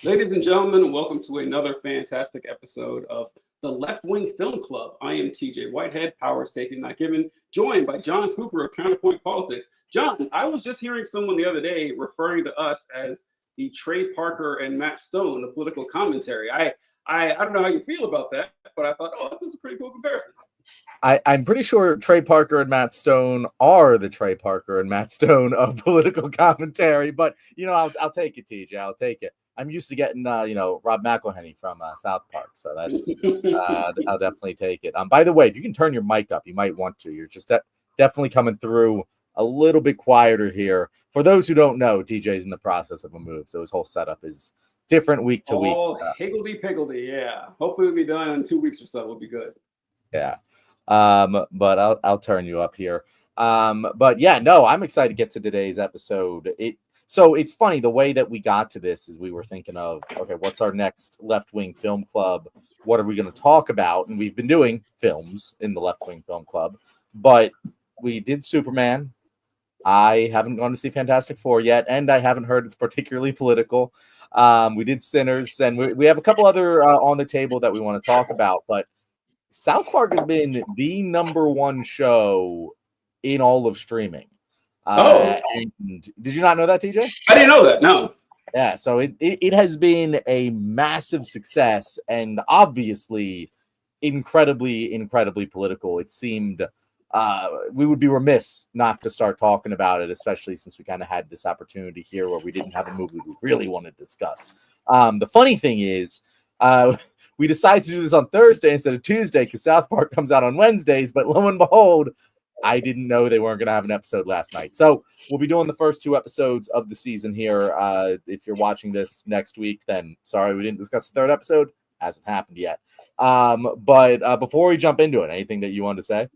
Ladies and gentlemen, welcome to another fantastic episode of the Left Wing Film Club. I am TJ Whitehead, Powers Taken Not Given, joined by John Cooper of Counterpoint Politics. John, I was just hearing someone the other day referring to us as the Trey Parker and Matt Stone of political commentary. I don't know how you feel about that, but I thought, oh, that's a pretty cool comparison. I'm pretty sure Trey Parker and Matt Stone are the Trey Parker and Matt Stone of political commentary. But I'll take it, TJ. I'll take it. I'm used to getting Rob McElhenney from South Park, so that's I'll definitely take it. By the way, if you can turn your mic up, you might want to. You're just definitely coming through a little bit quieter here. For those who don't know, TJ's in the process of a move, so his whole setup is different week to week. Oh, higgledy-piggledy, yeah. Hopefully we'll be done in 2 weeks or so. We'll be good. Yeah. But I'll turn you up here. But yeah, no, I'm excited to get to today's episode. So it's funny, the way that we got to this is we were thinking of, okay, what's our next Left Wing Film Club? What are we going to talk about? And we've been doing films in the Left Wing Film Club, but we did Superman. I haven't gone to see Fantastic Four yet, and I haven't heard it's particularly political. We did Sinners, and we have a couple other on the table that we want to talk about, but South Park has been the number one show in all of streaming. And did you not know that, TJ? I didn't know that, no. Yeah, so it has been a massive success and obviously incredibly political. It seemed we would be remiss not to start talking about it, especially since we kind of had this opportunity here where we didn't have a movie we really wanted to discuss. The funny thing is, we decided to do this on Thursday instead of Tuesday because South Park comes out on Wednesdays, but lo and behold, I didn't know they weren't going to have an episode last night. So we'll be doing the first two episodes of the season here. If you're watching this next week, then sorry we didn't discuss the third episode. Hasn't happened yet. But before we jump into it, anything that you wanted to say?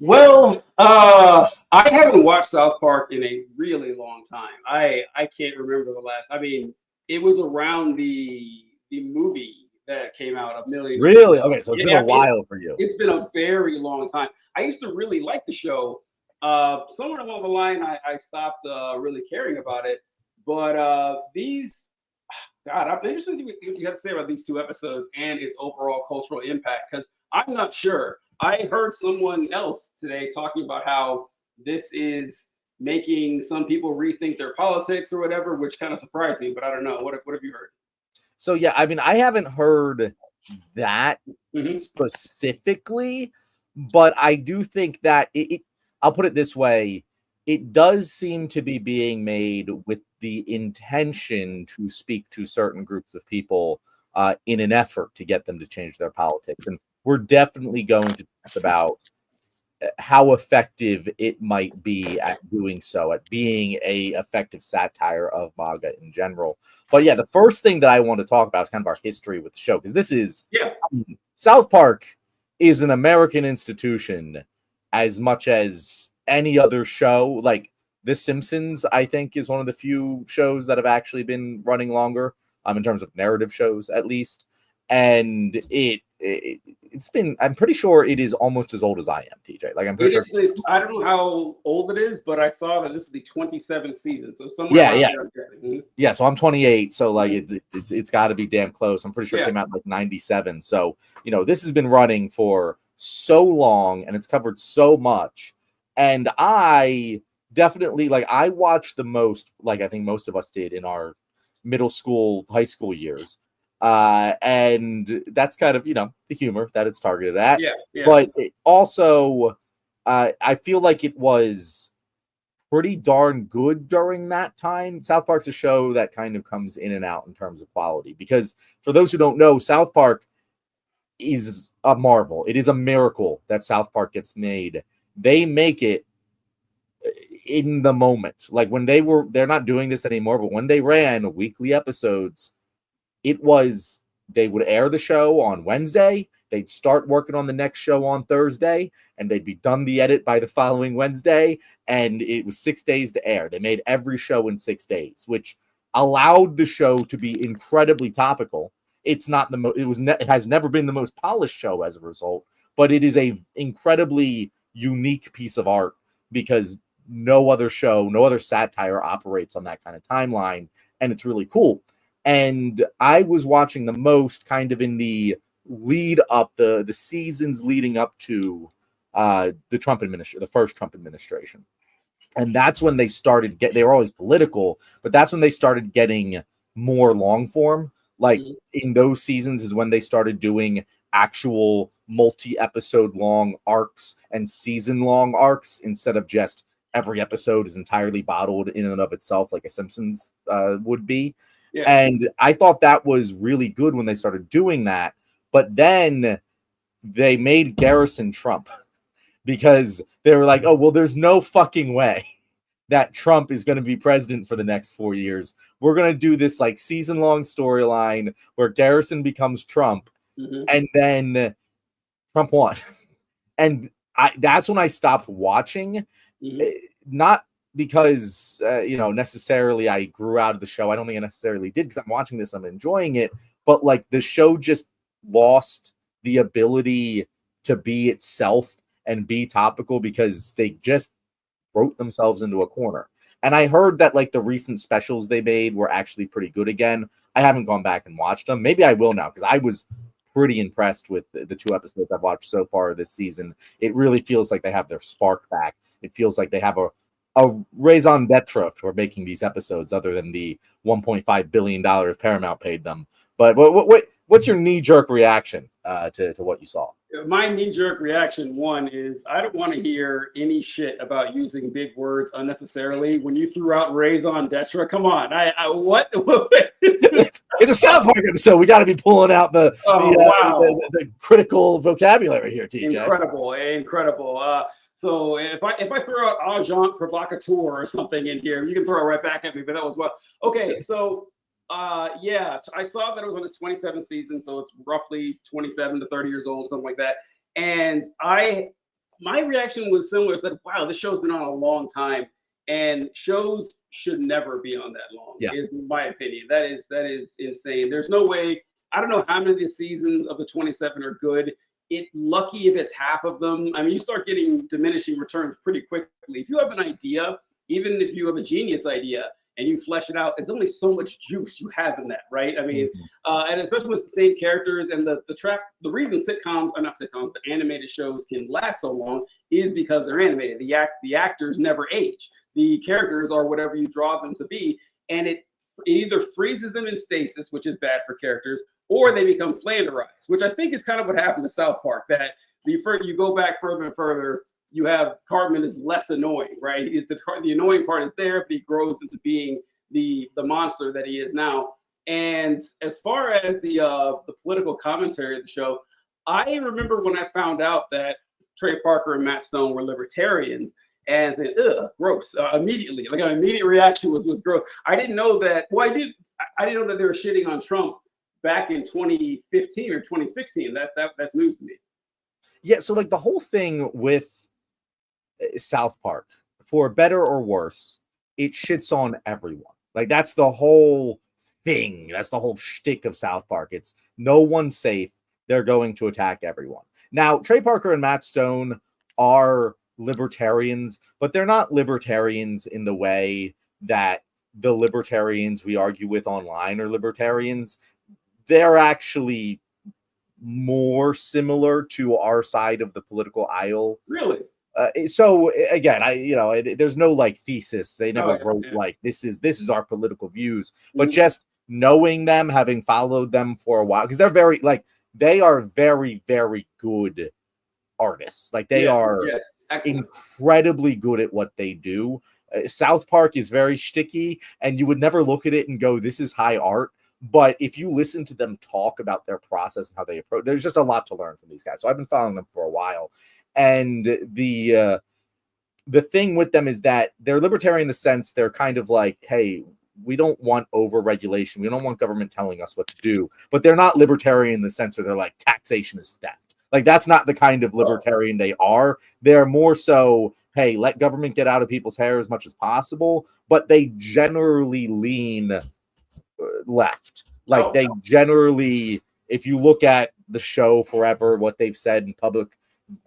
Well, I haven't watched South Park in a really long time. I can't remember the last. I mean, it was around the movie that came out a million. Really? Okay, so it's been a while for you. It's been a very long time. I used to really like the show. Somewhere along the line, I stopped really caring about it. But God, I'm interested in what you have to say about these two episodes and its overall cultural impact, because I'm not sure. I heard someone else today talking about how this is making some people rethink their politics or whatever, which kind of surprised me, but I don't know. What have you heard? So, yeah, I mean, I haven't heard that specifically, but I do think that I'll put it this way. It does seem to be being made with the intention to speak to certain groups of people in an effort to get them to change their politics. And we're definitely going to talk about how effective it might be at doing so, at being a effective satire of MAGA in general. But yeah, the first thing that I want to talk about is kind of our history with the show, because this is South Park is an American institution as much as any other show. Like The Simpsons, I think, is one of the few shows that have actually been running longer, in terms of narrative shows, at least. And it's been, I'm pretty sure it is almost as old as I am, TJ. Like, I'm pretty sure. I don't know how old it is, but I saw that this is the 27th season. So somewhere yeah. So I'm 28. So like it's got to be damn close. I'm pretty sure it came out in like 97. So, this has been running for so long and it's covered so much. And I definitely, like, I watched the most, like I think most of us did in our middle school, high school years. And that's kind of, the humor that it's targeted at. Yeah. But it also, I feel like it was pretty darn good during that time. South Park's a show that kind of comes in and out in terms of quality, because for those who don't know, South Park is a marvel. It is a miracle that South Park gets made. They make it in the moment. Like when they're not doing this anymore, but when they ran weekly episodes, they would air the show on Wednesday. They'd start working on the next show on Thursday, and they'd be done the edit by the following Wednesday. And it was 6 days to air. They made every show in 6 days, which allowed the show to be incredibly topical. It's not it has never been the most polished show as a result, but it is a incredibly unique piece of art, because no other show, no other satire operates on that kind of timeline, and it's really cool. And I was watching the most kind of in the lead up, the seasons leading up to the Trump administration, the first Trump administration. And that's when they started they were always political, but that's when they started getting more long form. Like in those seasons is when they started doing actual multi-episode long arcs and season long arcs instead of just every episode is entirely bottled in and of itself like a Simpsons would be. Yeah. And I thought that was really good when they started doing that. But then they made Garrison Trump because they were like, oh, well, there's no fucking way that Trump is going to be president for the next 4 years. We're going to do this like season-long storyline where Garrison becomes Trump, and then Trump won. And that's when I stopped watching. Not because, necessarily I grew out of the show. I don't think I necessarily did because I'm watching this. I'm enjoying it. But like the show just lost the ability to be itself and be topical because they just wrote themselves into a corner. And I heard that like the recent specials they made were actually pretty good again. I haven't gone back and watched them. Maybe I will now because I was pretty impressed with the 2 episodes I've watched so far this season. It really feels like they have their spark back. It feels like they have a raison d'etre for making these episodes other than the $1.5 billion Paramount paid them. But what's your knee-jerk reaction to what you saw? My knee-jerk reaction, one, is I don't want to hear any shit about using big words unnecessarily. When you threw out raison d'etre, come on. What? It's a South Park episode. We got to be pulling out the critical vocabulary here, TJ. Incredible. So if I throw out agent provocateur or something in here, you can throw it right back at me, but that was what. Okay, so I saw that it was on its 27th season, so it's roughly 27 to 30 years old, something like that. And my reaction was similar. I said, wow, this show's been on a long time, and shows should never be on that long, is my opinion. That is insane. There's no way. I don't know how many of the seasons of the 27 are good. Lucky if it's half of them. I mean, you start getting diminishing returns pretty quickly. If you have an idea, even if you have a genius idea, and you flesh it out, there's only so much juice you have in that, right? I mean, and especially with the same characters and the reason but animated shows can last so long is because they're animated. The actors never age. The characters are whatever you draw them to be, and it either freezes them in stasis, which is bad for characters, or they become flanderized, which I think is kind of what happened to South Park, that the further you go back further and further, you have Cartman is less annoying, right? The annoying part is there, but he grows into being the monster that he is now. And as far as the political commentary of the show, I remember when I found out that Trey Parker and Matt Stone were libertarians, and said, ugh, gross, immediately. Like an immediate reaction was gross. I didn't know that. Well, I didn't know that they were shitting on Trump back in 2015 or 2016. That's news to me. Yeah, so like the whole thing with South Park, for better or worse, it shits on everyone. Like that's the whole thing. That's the whole shtick of South Park. It's no one's safe. They're going to attack everyone. Now, Trey Parker and Matt Stone are libertarians, but they're not libertarians in the way that the libertarians we argue with online are libertarians. They're actually more similar to our side of the political aisle. Really? So again, there's no like thesis. They never wrote like this is our political views, but just knowing them, having followed them for a while, because they are very, very good artists. Like they are incredibly good at what they do. South Park is very shticky, and you would never look at it and go, "This is high art." But if you listen to them talk about their process and how they approach, there's just a lot to learn from these guys. So I've been following them for a while. And the thing with them is that they're libertarian in the sense they're kind of like, hey, we don't want over-regulation. We don't want government telling us what to do. But they're not libertarian in the sense where they're like, taxation is theft. Like, that's not the kind of libertarian they are. They're more so, hey, let government get out of people's hair as much as possible. But they generally lean left. Like, they generally, if you look at the show forever, what they've said in public,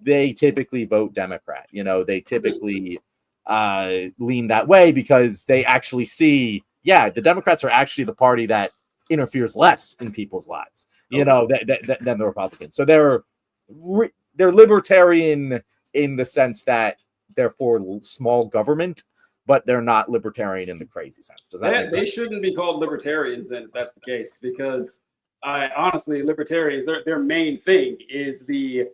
they typically vote Democrat. They typically lean that way because they actually see, the Democrats are actually the party that interferes less in people's lives, than the Republicans. So they're libertarian in the sense that they're for small government, but they're not libertarian in the crazy sense. Does that make sense? They shouldn't be called libertarians then, if that's the case, because honestly, libertarians, their main thing is the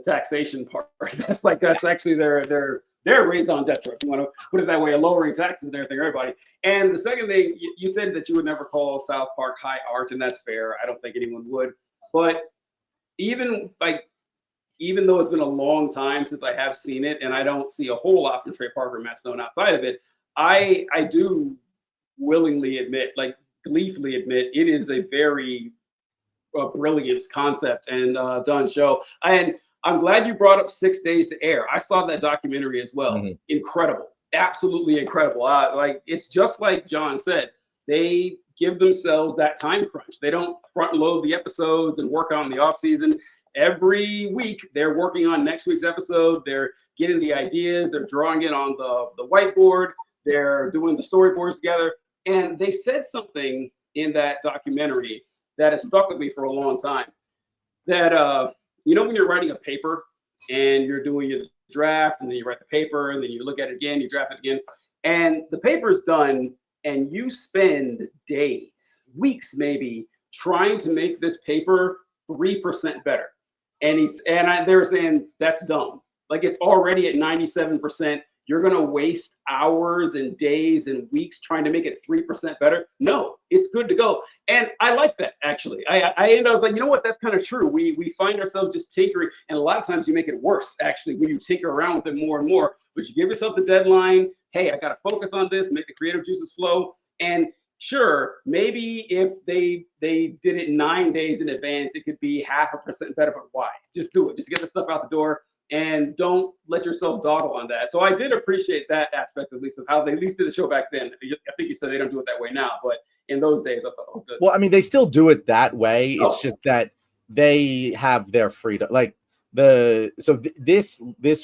taxation part. That's actually their raison d'etre, if you want to put it that way, lowering taxes and everything, everybody. And the second thing, you said that you would never call South Park high art, and that's fair. I don't think anyone would. But even though it's been a long time since I have seen it, and I don't see a whole lot from Trey Parker and Matt Stone outside of it, I do willingly admit, gleefully admit, it is a very brilliant concept and done show. And I'm glad you brought up 6 Days to Air. I saw that documentary as well. Mm-hmm. Incredible, absolutely incredible. It's just like John said, they give themselves that time crunch. They don't front load the episodes and work on the off season. Every week they're working on next week's episode. They're getting the ideas. They're drawing it on the whiteboard. They're doing the storyboards together. And they said something in that documentary that has stuck with me for a long time. That when you're writing a paper and you're doing your draft, and then you write the paper, and then you look at it again, you draft it again, and the paper's done, and you spend days, weeks maybe, trying to make this paper 3% better. And they're saying that's dumb. It's already at 97%. You're going to waste hours and days and weeks trying to make it 3% better. No, it's good to go. And I like that, actually. I was like, you know what? That's kind of true. We find ourselves just tinkering. And a lot of times you make it worse, actually, when you tinker around with it more and more. But you give yourself the deadline. Hey, I got to focus on this, make the creative juices flow. And sure, maybe if they did it 9 days in advance, it could be 0.5% better. But why? Just do it. Just get the stuff out the door. And don't let yourself dawdle on that. So I did appreciate that aspect, at least, of how they at least did the show back then. I think you said they don't do it that way now, but in those days, I thought it was good. Well, I mean, they still do it that way. Oh. It's just that they have their freedom. This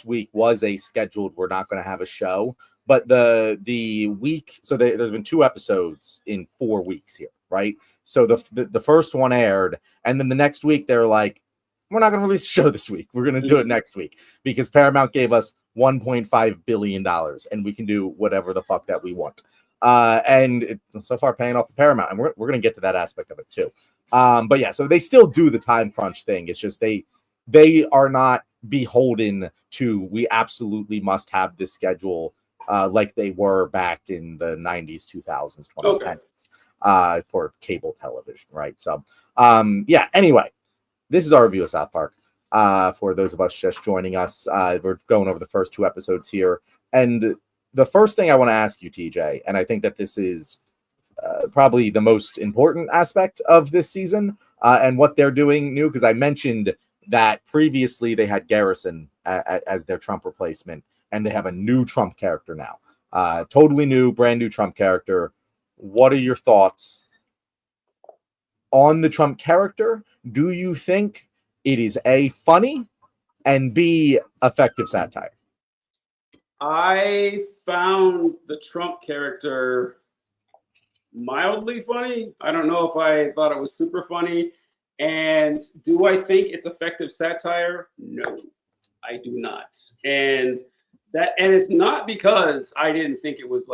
week was a scheduled, we're not going to have a show, but the week, so there's been 2 episodes in 4 weeks here, right? So the first one aired, and then the next week they're like, we're not going to release a show this week. We're going to do it next week because Paramount gave us $1.5 billion and we can do whatever the fuck that we want. And it's so far paying off Paramount. And we're going to get to that aspect of it too. But yeah, so they still do the time crunch thing. It's just they are not beholden to, we absolutely must have this schedule like they were back in the 90s, 2000s, 2010s for cable television, right? So anyway. This is our review of South Park. For those of us just joining us, we're going over the first 2 episodes here. And the first thing I want to ask you, TJ, and I think that this is probably the most important aspect of this season and what they're doing new, because I mentioned that previously they had Garrison as their Trump replacement, and they have a new Trump character now. Totally new, brand new Trump character. What are your thoughts on the Trump character? Do you think it is A, funny, and B, effective satire? I found the Trump character mildly funny. I don't know if I thought it was super funny. And do I think it's effective satire? No, I do not. And it's not because I didn't think it was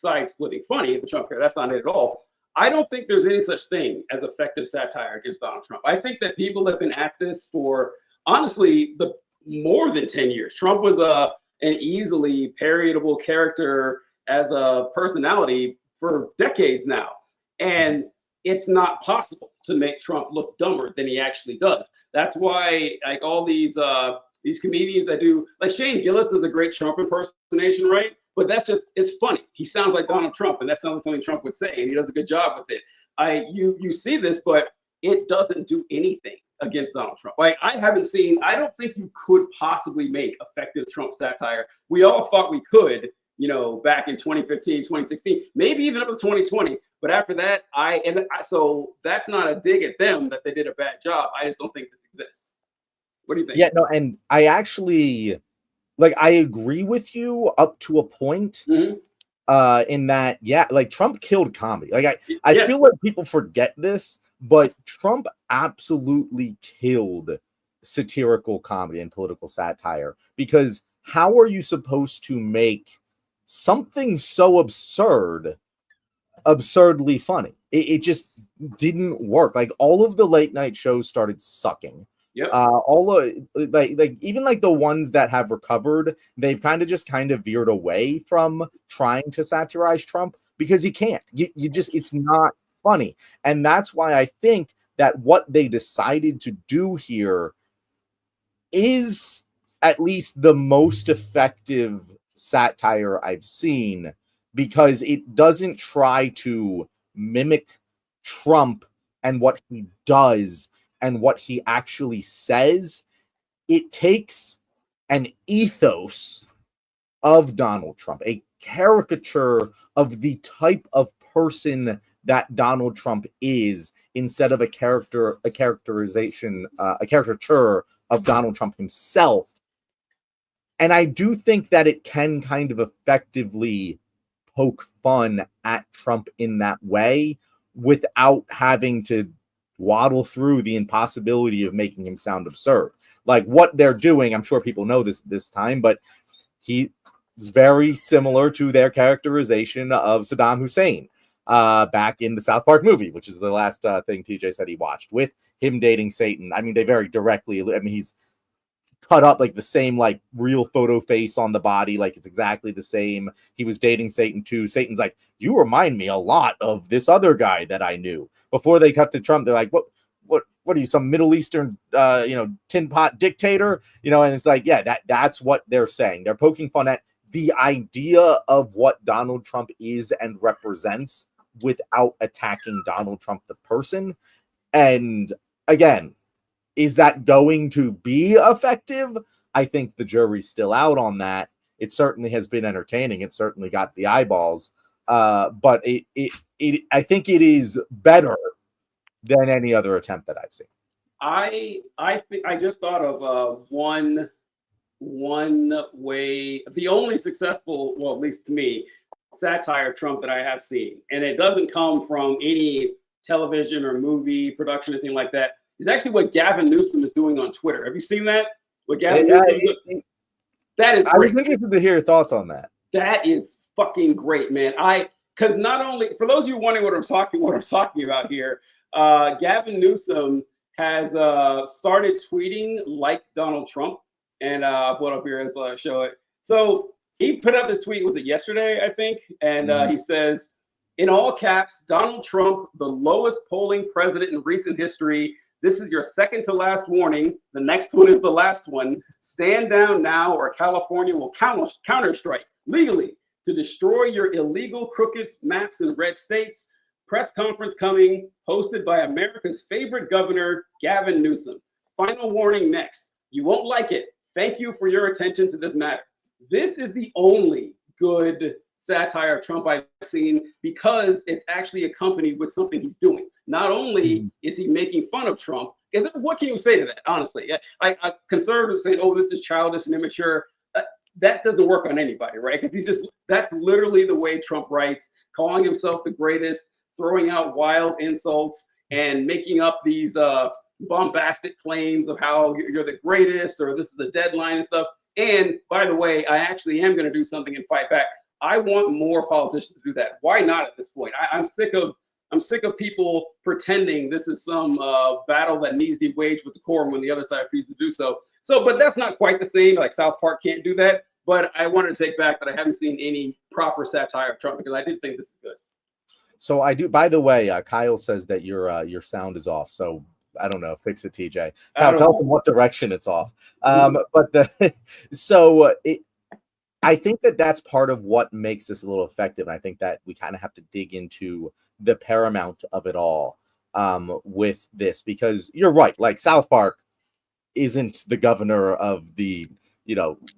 side-splitting funny, the Trump character. That's not it at all. I don't think there's any such thing as effective satire against Donald Trump. I think that people have been at this for, honestly, more than 10 years. Trump was an easily parodyable character as a personality for decades now. And it's not possible to make Trump look dumber than he actually does. That's why all these comedians that do, Shane Gillis does a great Trump impersonation, right? But it's funny. He sounds like Donald Trump, and that sounds like something Trump would say, and he does a good job with it. You see this, but it doesn't do anything against Donald Trump. I don't think you could possibly make effective Trump satire. We all thought we could, back in 2015, 2016, maybe even up to 2020. But after that, so that's not a dig at them that they did a bad job. I just don't think this exists. What do you think? Yeah, no, and I actually... I agree with you up to a point. Mm-hmm. in that, yeah, like Trump killed comedy. Like I Yes. feel like people forget this, but Trump absolutely killed satirical comedy and political satire, because how are you supposed to make something so absurdly funny? It just didn't work. Like all of the late night shows started sucking. Yep. All of like even like the ones that have recovered, they've kind of veered away from trying to satirize Trump, because you can't. You just, it's not funny. And that's why I think that what they decided to do here is at least the most effective satire I've seen, because it doesn't try to mimic Trump and what he does and what he actually says. It takes an ethos of Donald Trump, a caricature of the type of person that Donald Trump is, instead of a caricature of Donald Trump himself. And I do think that it can kind of effectively poke fun at Trump in that way, without having to waddle through the impossibility of making him sound absurd. Like what they're doing, I'm sure people know this time, but he is very similar to their characterization of Saddam Hussein back in the South Park movie, which is the last thing TJ said he watched, with him dating Satan. I mean, they very directly, I mean, he's cut up like the same like real photo face on the body, like it's exactly the same. He was dating Satan too. Satan's like, you remind me a lot of this other guy that I knew. Before they cut to Trump, they're like, what are you, some Middle Eastern tin pot dictator? And it's like, yeah, that's what they're saying. They're poking fun at the idea of what Donald Trump is and represents, without attacking Donald Trump the person. And again, is that going to be effective? I think the jury's still out on that. It certainly has been entertaining. It certainly got the eyeballs. But I think it is better than any other attempt that I've seen. I think I just thought of one way, the only successful, well, at least to me, satire Trump that I have seen, and it doesn't come from any television or movie production or anything like that. Is actually what Gavin Newsom is doing on Twitter. Have you seen that? What Gavin Newsom is doing? That is great. I was interested to hear your thoughts on that. That is fucking great, man. Because not only, for those of you wondering what I'm talking about here, Gavin Newsom has started tweeting like Donald Trump, and I'll put it up here as show it. So he put up this tweet, was it yesterday, I think? And he says, in all caps, Donald Trump, the lowest polling president in recent history. This is your second to last warning. The next one is the last one. Stand down now, or California will counterstrike legally to destroy your illegal crooked maps in red states. Press conference coming, hosted by America's favorite governor, Gavin Newsom. Final warning next. You won't like it. Thank you for your attention to this matter. This is the only good satire of Trump I've seen, because it's actually accompanied with something he's doing. Not only is he making fun of Trump, and what can you say to that, honestly? I conservatives saying, oh, this is childish and immature. That doesn't work on anybody, right? Because that's literally the way Trump writes, calling himself the greatest, throwing out wild insults, and making up these bombastic claims of how you're the greatest, or this is the deadline and stuff. And by the way, I actually am going to do something and fight back. I want more politicians to do that. Why not at this point? I'm sick of people pretending this is some battle that needs to be waged with the core when the other side refuses to do so. But that's not quite the same. Like South Park can't do that. But I wanted to take back that I haven't seen any proper satire of Trump, because I did think this is good. So I do. By the way, Kyle says that your sound is off. So I don't know. Fix it, TJ. Kyle, tell them what direction it's off. I think that that's part of what makes this a little effective. And I think that we kind of have to dig into the Paramount of it all with this, because you're right. Like South Park isn't the governor of the,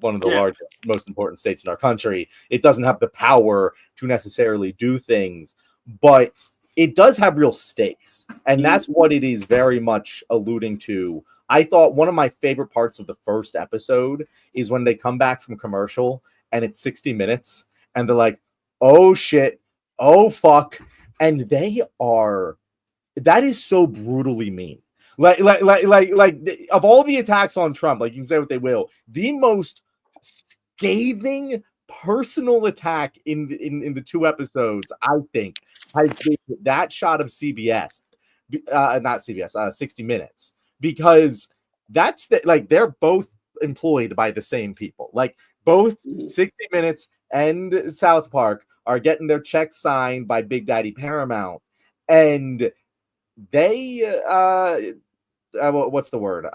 one of the largest, most important states in our country. It doesn't have the power to necessarily do things, but it does have real stakes. And that's what it is very much alluding to. I thought one of my favorite parts of the first episode is when they come back from commercial and it's 60 minutes and they're like, oh shit, oh fuck, and that is so brutally mean. Of all the attacks on Trump, like you can say what they will, the most scathing personal attack in the two episodes, I think, has been that shot of CBS, not CBS, 60 Minutes, because they're both employed by the same people. Like both 60 Minutes and South Park are getting their checks signed by Big Daddy Paramount, and they what's the word?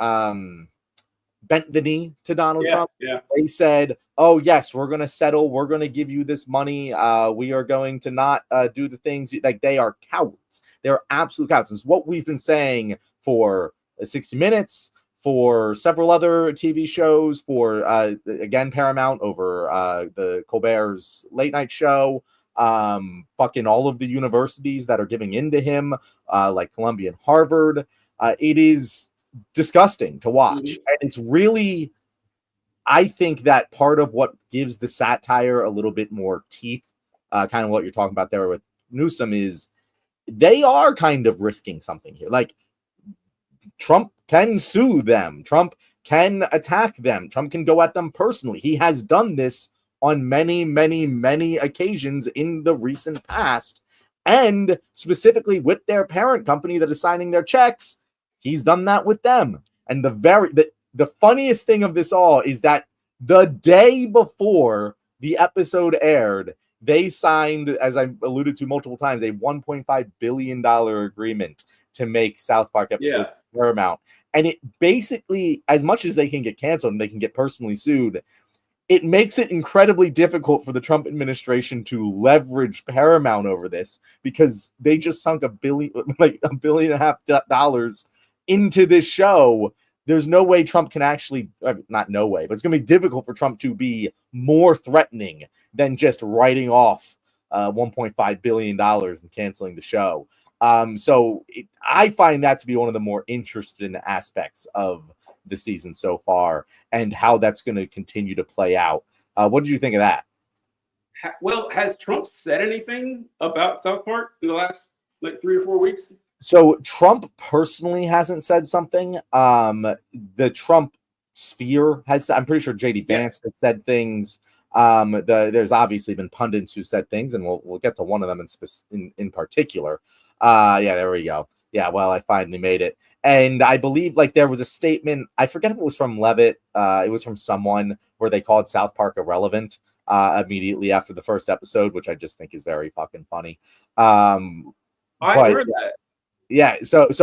Bent the knee to Donald Trump. Yeah. They said, "Oh yes, we're going to settle. We're going to give you this money. We are going to not do the things like." They are cowards. They're absolute cowards. It's what we've been saying for 60 Minutes, for several other TV shows, for again Paramount over the Colbert's late night show. Fucking all of the universities that are giving in to him, like Columbia and Harvard. It is disgusting to watch. And it's really, I think that part of what gives the satire a little bit more teeth, kind of what you're talking about there with Newsom, is they are kind of risking something here. Like Trump can sue them. Trump can attack them. Trump can go at them personally. He has done this on many, many, many occasions in the recent past. And specifically with their parent company that is signing their checks, he's done that with them. And the funniest thing of this all is that the day before the episode aired, they signed, as I alluded to multiple times, a $1.5 billion agreement to make South Park episodes Paramount. And it basically, as much as they can get canceled and they can get personally sued, it makes it incredibly difficult for the Trump administration to leverage Paramount over this, because they just sunk $1.5 billion into this show. There's no way Trump can actually, not no way, but it's going to be difficult for Trump to be more threatening than just writing off $1.5 billion and canceling the show. I find that to be one of the more interesting aspects of the season so far, and how that's going to continue to play out. What did you think of that? Well, has Trump said anything about South Park in the last 3 or 4 weeks? So Trump personally hasn't said something. The Trump sphere has. I'm pretty sure JD Vance has said things. There's obviously been pundits who said things, and we'll get to one of them in particular. There we go. Yeah, well, I finally made it. And I believe there was a statement, I forget if it was from Levitt, it was from someone, where they called South Park irrelevant immediately after the first episode, which I just think is very fucking funny. I heard that. Yeah,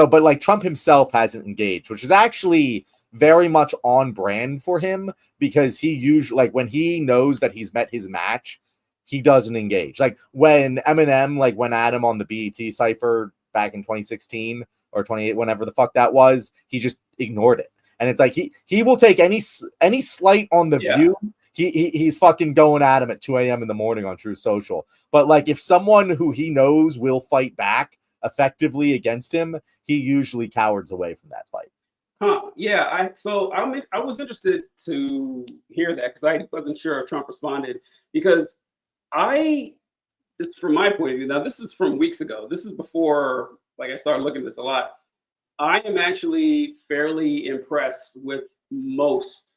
but Trump himself hasn't engaged, which is actually very much on brand for him, because he usually, when he knows that he's met his match, he doesn't engage. Like when Eminem went at him on the BET Cypher back in 2016 or 28, whenever the fuck that was, he just ignored it. And it's he will take any slight on the View. He's fucking going at him at 2 a.m. in the morning on True Social. But if someone who he knows will fight back effectively against him, he usually cowards away from that fight. Yeah. I was interested to hear that, because I wasn't sure if Trump responded, because from my point of view, now this is from weeks ago. This is before I started looking at this a lot. I am actually fairly impressed with most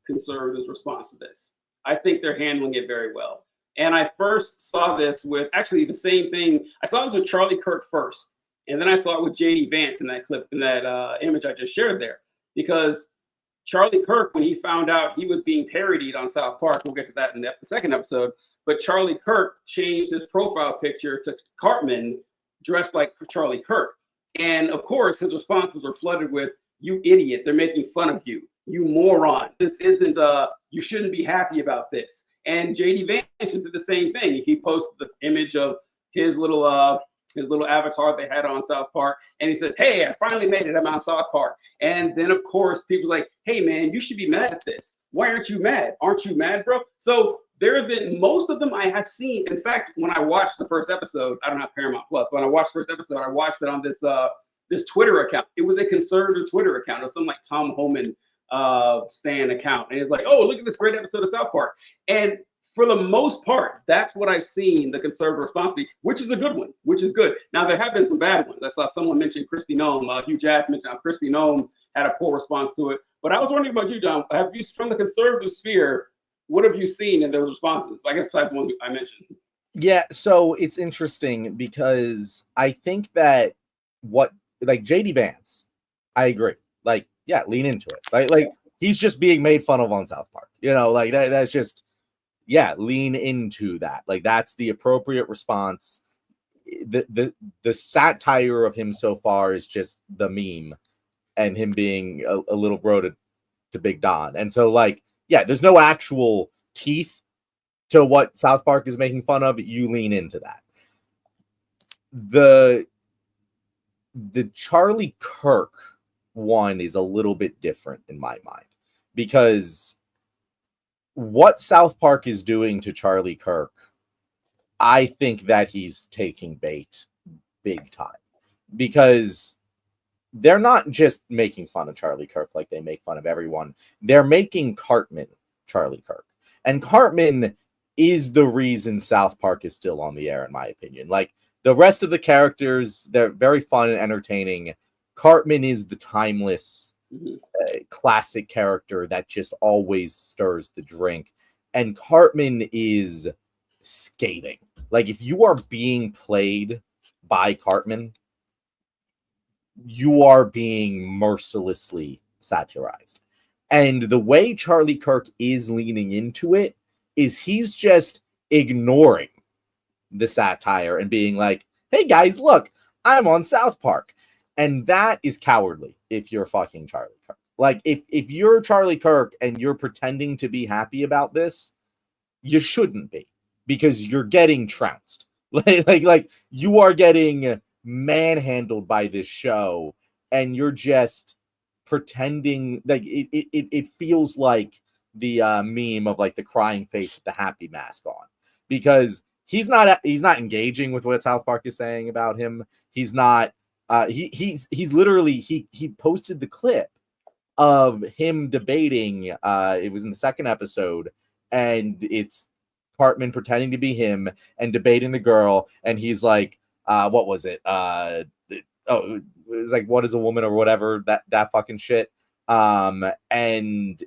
conservatives' response to this. I think they're handling it very well. And I first saw this with actually the same thing. I saw this with Charlie Kirk first, and then I saw it with JD Vance in that clip, in that image I just shared there. Because Charlie Kirk, when he found out he was being parodied on South Park, we'll get to that in the second episode, but Charlie Kirk changed his profile picture to Cartman dressed like Charlie Kirk. And of course, his responses were flooded with, "You idiot, they're making fun of you. You moron. This isn't, you shouldn't be happy about this." And JD Vance did the same thing. He posted the image of his little avatar they had on South Park, and he says, "Hey, I finally made it. I'm on South Park." And then of course people are like, "Hey man, you should be mad at this. Why aren't you mad? Aren't you mad, bro?" So there have been, most of them I have seen. In fact, when I watched the first episode, I don't have Paramount Plus, but when I watched the first episode, I watched it on this Twitter account. It was a conservative Twitter account. It was some Tom Homan Stan account, and it's like, "Oh, look at this great episode of South Park." And for the most part, that's what I've seen the conservative response be, which is a good one, which is good. Now, there have been some bad ones. I saw someone mention Kristi Noem. Hugh Jack mentioned how Kristi Noem had a poor response to it. But I was wondering about you, John. Have you, from the conservative sphere, what have you seen in those responses? I guess besides the one I mentioned. Yeah, so it's interesting because I think that like JD Vance, I agree. Like, yeah, lean into it. Like he's just being made fun of on South Park. Like that's just, yeah, lean into that. Like that's the appropriate response. The satire of him so far is just the meme and him being a little bro to Big Don. And so, like, yeah, there's no actual teeth to what South Park is making fun of. You lean into that. The Charlie Kirk one is a little bit different in my mind, because what South Park is doing to Charlie Kirk, I think that he's taking bait big time, because they're not just making fun of Charlie Kirk like they make fun of everyone. They're making Cartman Charlie Kirk. And Cartman is the reason South Park is still on the air, in my opinion. Like, the rest of the characters, they're very fun and entertaining. Cartman is the timeless, classic character that just always stirs the drink. And Cartman is scathing. Like, if you are being played by Cartman, you are being mercilessly satirized. And the way Charlie Kirk is leaning into it is he's just ignoring the satire and being like, hey guys, look, I'm on South Park. And that is cowardly if you're fucking Charlie Kirk. Like, if you're Charlie Kirk and you're pretending to be happy about this, you shouldn't be, because you're getting trounced. Like you are getting manhandled by this show, and you're just pretending. Like, it feels like the meme of like the crying face with the happy mask on, because he's not engaging with what South Park is saying about him. He's not. He's literally he posted the clip of him debating. It was in the second episode, and it's Cartman pretending to be him and debating the girl, and he's like, what was it? It was like, what is a woman, or whatever, that fucking shit. And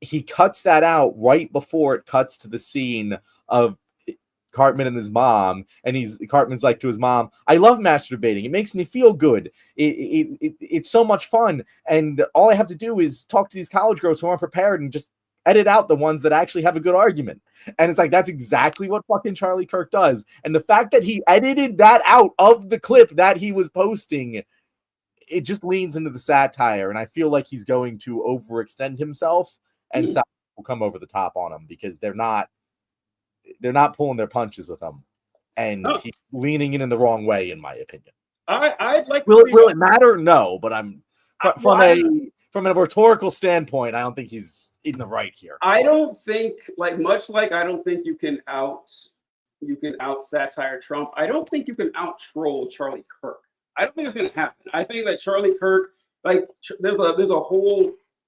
he cuts that out right before it cuts to the scene of Cartman and his mom, and Cartman's like to his mom, I love masturbating. It makes me feel good. It's so much fun, and all I have to do is talk to these college girls who aren't prepared and just edit out the ones that actually have a good argument. And it's like, that's exactly what fucking Charlie Kirk does. And the fact that he edited that out of the clip that he was posting, it just leans into the satire. And I feel like he's going to overextend himself, and South will come over the top on him, because they're not pulling their punches with him. And he's leaning in the wrong way, in my opinion. I'd like. Will it matter? No, but from a rhetorical standpoint, I don't think he's in the right here. I don't think, much like I don't think you can out satire Trump, I don't think you can out troll Charlie Kirk. I don't think it's going to happen. I think that Charlie Kirk,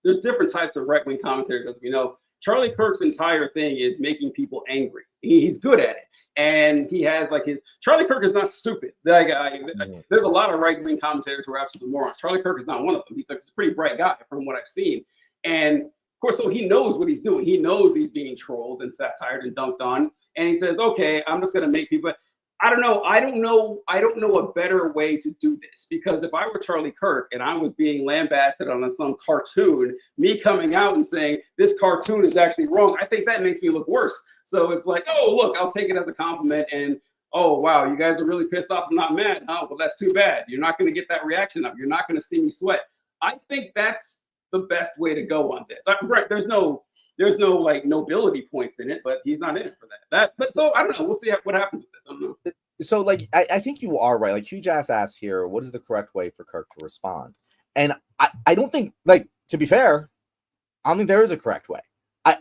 there's different types of right-wing commentators, as we know. Charlie Kirk's entire thing is making people angry. He's good at it. And he has Charlie Kirk is not stupid. There's a lot of right-wing commentators who are absolute morons. Charlie Kirk is not one of them. He's a pretty bright guy from what I've seen. And of course, so he knows what he's doing. He knows he's being trolled and satired and dunked on. And he says, okay, I'm just going to make people. I don't know a better way to do this, because if I were Charlie Kirk and I was being lambasted on some cartoon, me coming out and saying this cartoon is actually wrong, I think that makes me look worse. So it's like, oh, look, I'll take it as a compliment, and oh, wow, you guys are really pissed off. I'm not mad. Oh, well, that's too bad. You're not going to get that reaction up. You're not going to see me sweat. I think that's the best way to go on this. Right? There's no nobility points in it, but he's not in it for that. But so I don't know. We'll see what happens with this. I don't know. So I think you are right. Like, Hugh Jass asked here, what is the correct way for Kirk to respond? And I don't think, to be fair, I don't think there is a correct way.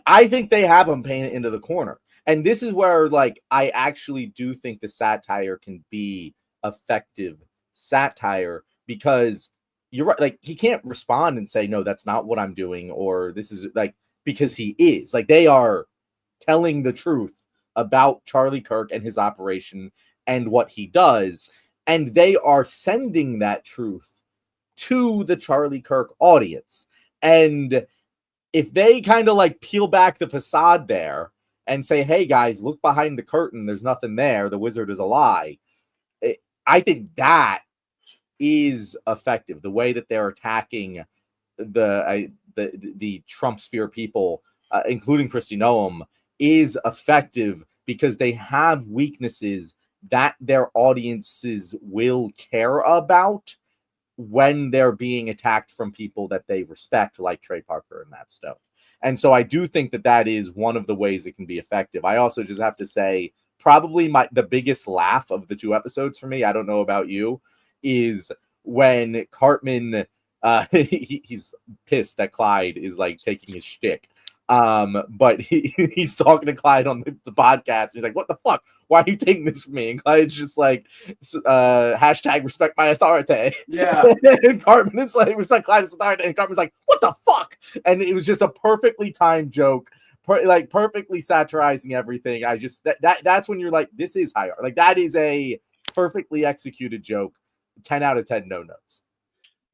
I think they have him painted into the corner. And this is where, I actually do think the satire can be effective satire, because you're right. He can't respond and say, no, that's not what I'm doing, or this is because he is. Like, they are telling the truth about Charlie Kirk and his operation and what he does, and they are sending that truth to the Charlie Kirk audience. And if they kind of like peel back the facade there and say, hey guys, look behind the curtain, there's nothing there, the wizard is a lie, I think that is effective. The way that they're attacking the Trump sphere people, including Kristi Noem, is effective because they have weaknesses that their audiences will care about when they're being attacked from people that they respect, like Trey Parker and Matt Stone. And so I do think that that is one of the ways it can be effective. I also just have to say, probably the biggest laugh of the 2 episodes for me, I don't know about you, is when Cartman, he's pissed that Clyde is like taking his shtick. But he's talking to Clyde on the podcast. And he's like, what the fuck? Why are you taking this from me? And Clyde's just like, hashtag respect my authority. Yeah. And Cartman is like, respect Clyde's authority. And Cartman's like, what the fuck? And it was just a perfectly timed joke, like perfectly satirizing everything. I just, that's when you're like, this is high art. Like, that is a perfectly executed joke. 10 out of 10, no notes.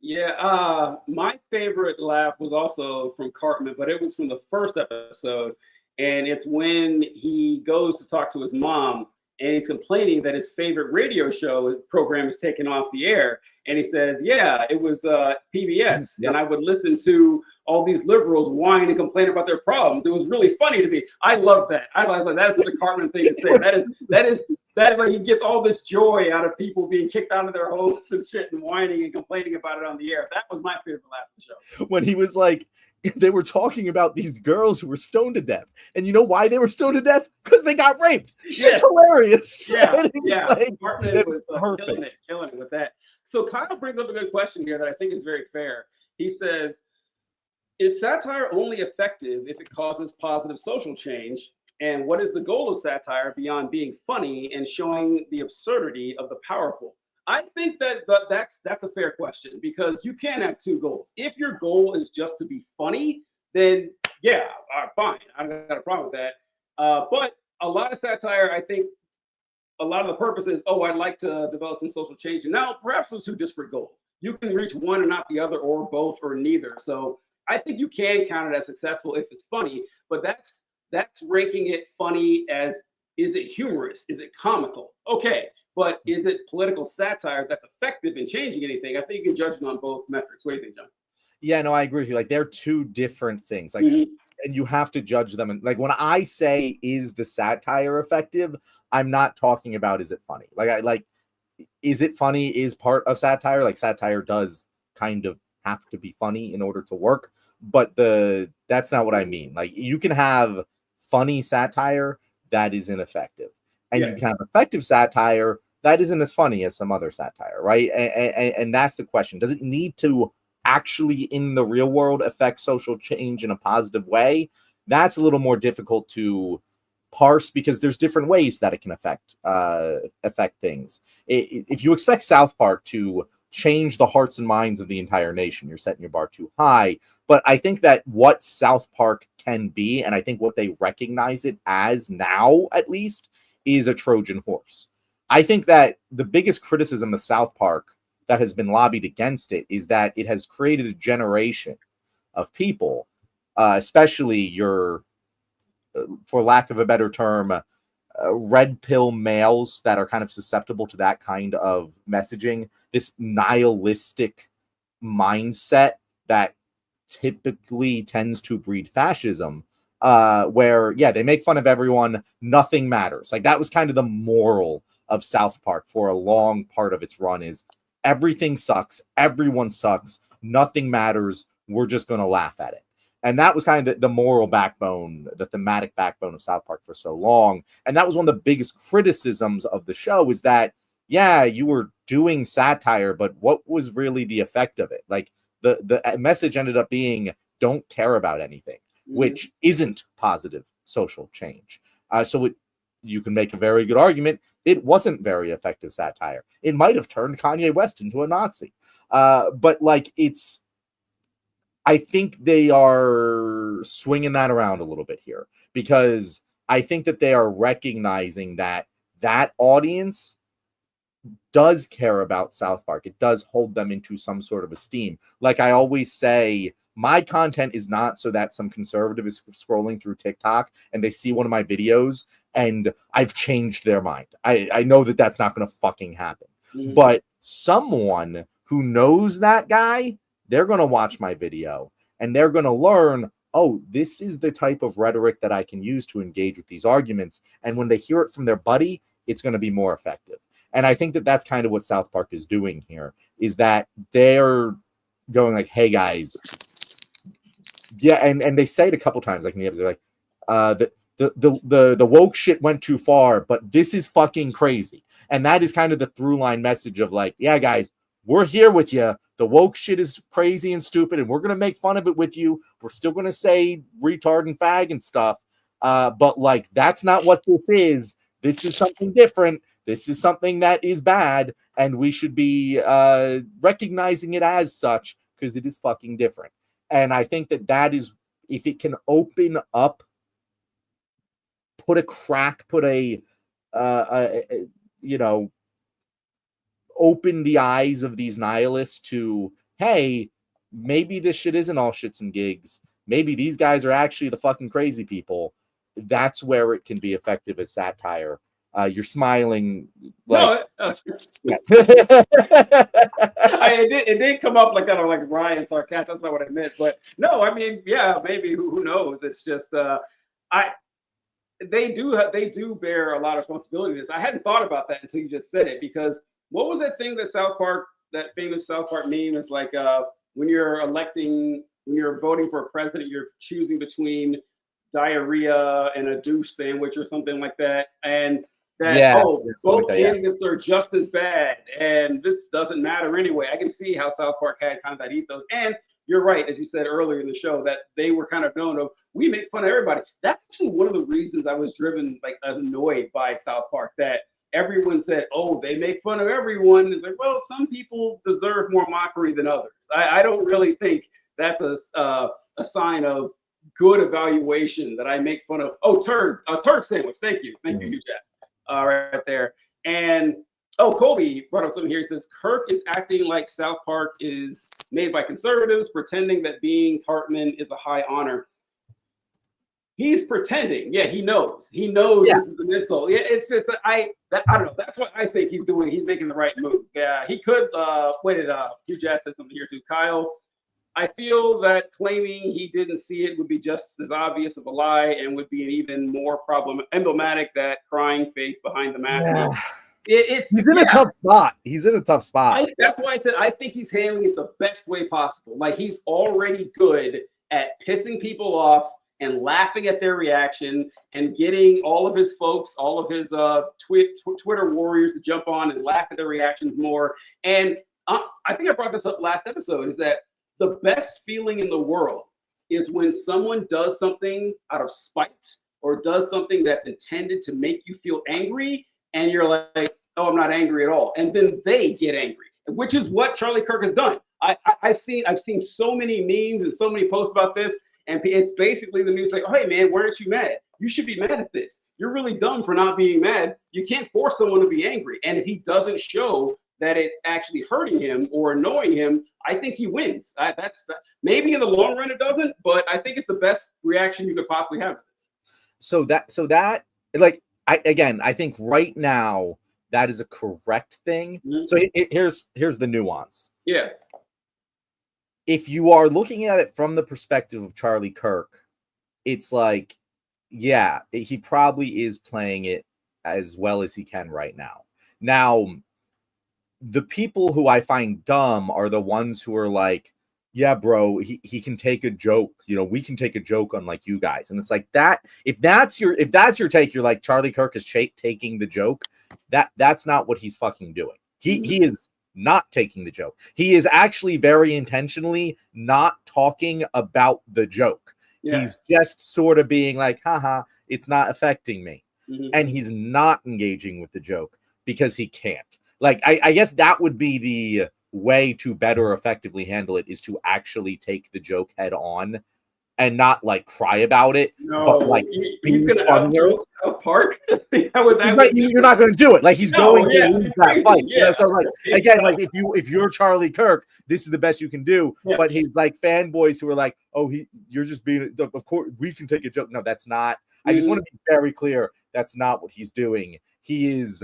Yeah, my favorite laugh was also from Cartman, but it was from the first episode. And it's when he goes to talk to his mom and he's complaining that his favorite radio show program is taken off the air. And he says, yeah, it was PBS. Yep. And I would listen to all these liberals whine and complain about their problems. It was really funny to me. I love that. I was like, that's such a Cartman thing to say. That is like he gets all this joy out of people being kicked out of their homes and shit and whining and complaining about it on the air. That was my favorite laugh of the show. When he was like, they were talking about these girls who were stoned to death. And you know why they were stoned to death? Because they got raped. Shit's hilarious. Yeah. Like, Cartman was killing it with that. So Kyle brings up a good question here that I think is very fair. He says, is satire only effective if it causes positive social change? And what is the goal of satire beyond being funny and showing the absurdity of the powerful? I think that's a fair question, because you can have 2 goals. If your goal is just to be funny, then yeah, fine. I've got a problem with that. But a lot of satire, I think, a lot of the purpose is, I'd like to develop some social change. And now perhaps those 2 disparate goals. You can reach one and not the other, or both, or neither. So I think you can count it as successful if it's funny, but that's ranking it funny as, is it humorous? Is it comical? Okay, but is it political satire that's effective in changing anything? I think you can judge it on both metrics. What do you think, John? Yeah, no, I agree with you. Like, they're 2 different things. Like, and you have to judge them. And like, when I say, is the satire effective, I'm not talking about, is it funny? Is it funny is part of satire. Like, satire does kind of have to be funny in order to work, but that's not what I mean. Like, you can have funny satire that is ineffective, and you can have effective satire that isn't as funny as some other satire, right? And that's the question. Does it need to actually, in the real world, affect social change in a positive way? That's a little more difficult to parse, because there's different ways that it can affect things. If you expect South Park to change the hearts and minds of the entire nation, you're setting your bar too high. But I think that what South Park can be, and I think what they recognize it as now, at least, is a Trojan horse. I think that the biggest criticism of South Park that has been lobbied against it is that it has created a generation of people, especially your, for lack of a better term, red pill males that are kind of susceptible to that kind of messaging, this nihilistic mindset that typically tends to breed fascism, where, they make fun of everyone, nothing matters. Like, that was kind of the moral of South Park for a long part of its run, is everything sucks, everyone sucks, nothing matters, we're just going to laugh at it. And that was kind of the moral backbone, the thematic backbone of South Park for so long. And that was one of the biggest criticisms of the show, is that, you were doing satire, but what was really the effect of it? Like, the message ended up being, don't care about anything, which isn't positive social change. So you can make a very good argument. It wasn't very effective satire. It might have turned Kanye West into a Nazi. But like, I think they are they're swinging that around a little bit here, because I think that they are recognizing that that audience does care about South Park. It does hold them into some sort of esteem. Like I always say, my content is not so that some conservative is scrolling through TikTok and they see one of my videos and I've changed their mind. I know that that's not going to fucking happen. Mm-hmm. But someone who knows that guy, they're going to watch my video and they're going to learn, oh, this is the type of rhetoric that I can use to engage with these arguments. And when they hear it from their buddy, it's going to be more effective. And I think that that's kind of what South Park is doing here, is that they're going like, hey, guys. Yeah, and they say it a couple times, like in the episode, like, the woke shit went too far, but this is fucking crazy. And that is kind of the through line message of like, yeah, guys, we're here with you. The woke shit is crazy and stupid, and we're going to make fun of it with you. We're still going to say retard and fag and stuff. But like, that's not what this is. This is something different. This is something that is bad, and we should be recognizing it as such because it is fucking different. And I think that that is, if it can open up, put a crack, you know, open the eyes of these nihilists to, hey, maybe this shit isn't all shits and gigs. Maybe these guys are actually the fucking crazy people. That's where it can be effective as satire. You're smiling. Like, no, it did come up like kind of like Ryan sarcastic. That's not what I meant. But no, I mean, yeah, maybe who knows? It's just they do bear a lot of responsibility in this. I hadn't thought about that until you just said it, because what was that thing that that famous South Park meme is like when you're voting for a president, you're choosing between diarrhea and a douche sandwich or something like that, and that both candidates are just as bad, and this doesn't matter anyway. I can see how South Park had kind of that ethos, and you're right, as you said earlier in the show, that they were kind of known of, we make fun of everybody. That's actually one of the reasons I was driven, like, annoyed by South Park, that everyone said, oh, they make fun of everyone. It's like, well, some people deserve more mockery than others. I don't really think that's a sign of good evaluation that I make fun of. Oh, turd sandwich. Thank you, Hugh Jack. Right there. And Colby brought up something here. He says Kirk is acting like South Park is made by conservatives, pretending that being Hartman is a high honor. He's pretending. Yeah, he knows. He knows this is an insult. Yeah, it's just that I don't know. That's what I think he's doing. He's making the right move. Yeah, he could. Hugh Jack said something here too. Kyle, I feel that claiming he didn't see it would be just as obvious of a lie and would be an even more emblematic that crying face behind the mask. Yeah. He's in a tough spot. That's why I said I think he's handling it the best way possible. Like, he's already good at pissing people off and laughing at their reaction and getting all of his folks, all of his Twitter warriors to jump on and laugh at their reactions more. And I think I brought this up last episode, is that the best feeling in the world is when someone does something out of spite or does something that's intended to make you feel angry, and you're like, oh, I'm not angry at all. And then they get angry, which is what Charlie Kirk has done. I've seen so many memes and so many posts about this, and it's basically the news like, oh, hey, man, why aren't you mad? You should be mad at this. You're really dumb for not being mad. You can't force someone to be angry. And if he doesn't show that it's actually hurting him or annoying him, I think he wins. Maybe in the long run it doesn't, but I think it's the best reaction you could possibly have to this. So that like, I think right now that is a correct thing. Mm-hmm. So here's the nuance. Yeah. If you are looking at it from the perspective of Charlie Kirk, it's like, yeah, he probably is playing it as well as he can right now. Now, the people who I find dumb are the ones who are like, yeah, bro, he can take a joke. You know, we can take a joke unlike you guys. And it's like that. If that's your take, you're like, Charlie Kirk is taking the joke. That's not what he's fucking doing. He is not taking the joke. He is actually very intentionally not talking about the joke. Yeah. He's just sort of being like, haha, it's not affecting me. Mm-hmm. And he's not engaging with the joke because he can't. Like, I guess that would be the way to better effectively handle it, is to actually take the joke head on and not like cry about it, but No, like he's be gonna funnier. outjoke South Park. that Right, would you're not going to do it. Like he's no, going to yeah, lose it's that crazy. fight. Yeah, So like again, like if you're Charlie Kirk, this is the best you can do. Yeah. But he's like fanboys who are like, oh, you're just being. Of course, we can take a joke. No, that's not. I just want to be very clear. That's not what he's doing. He's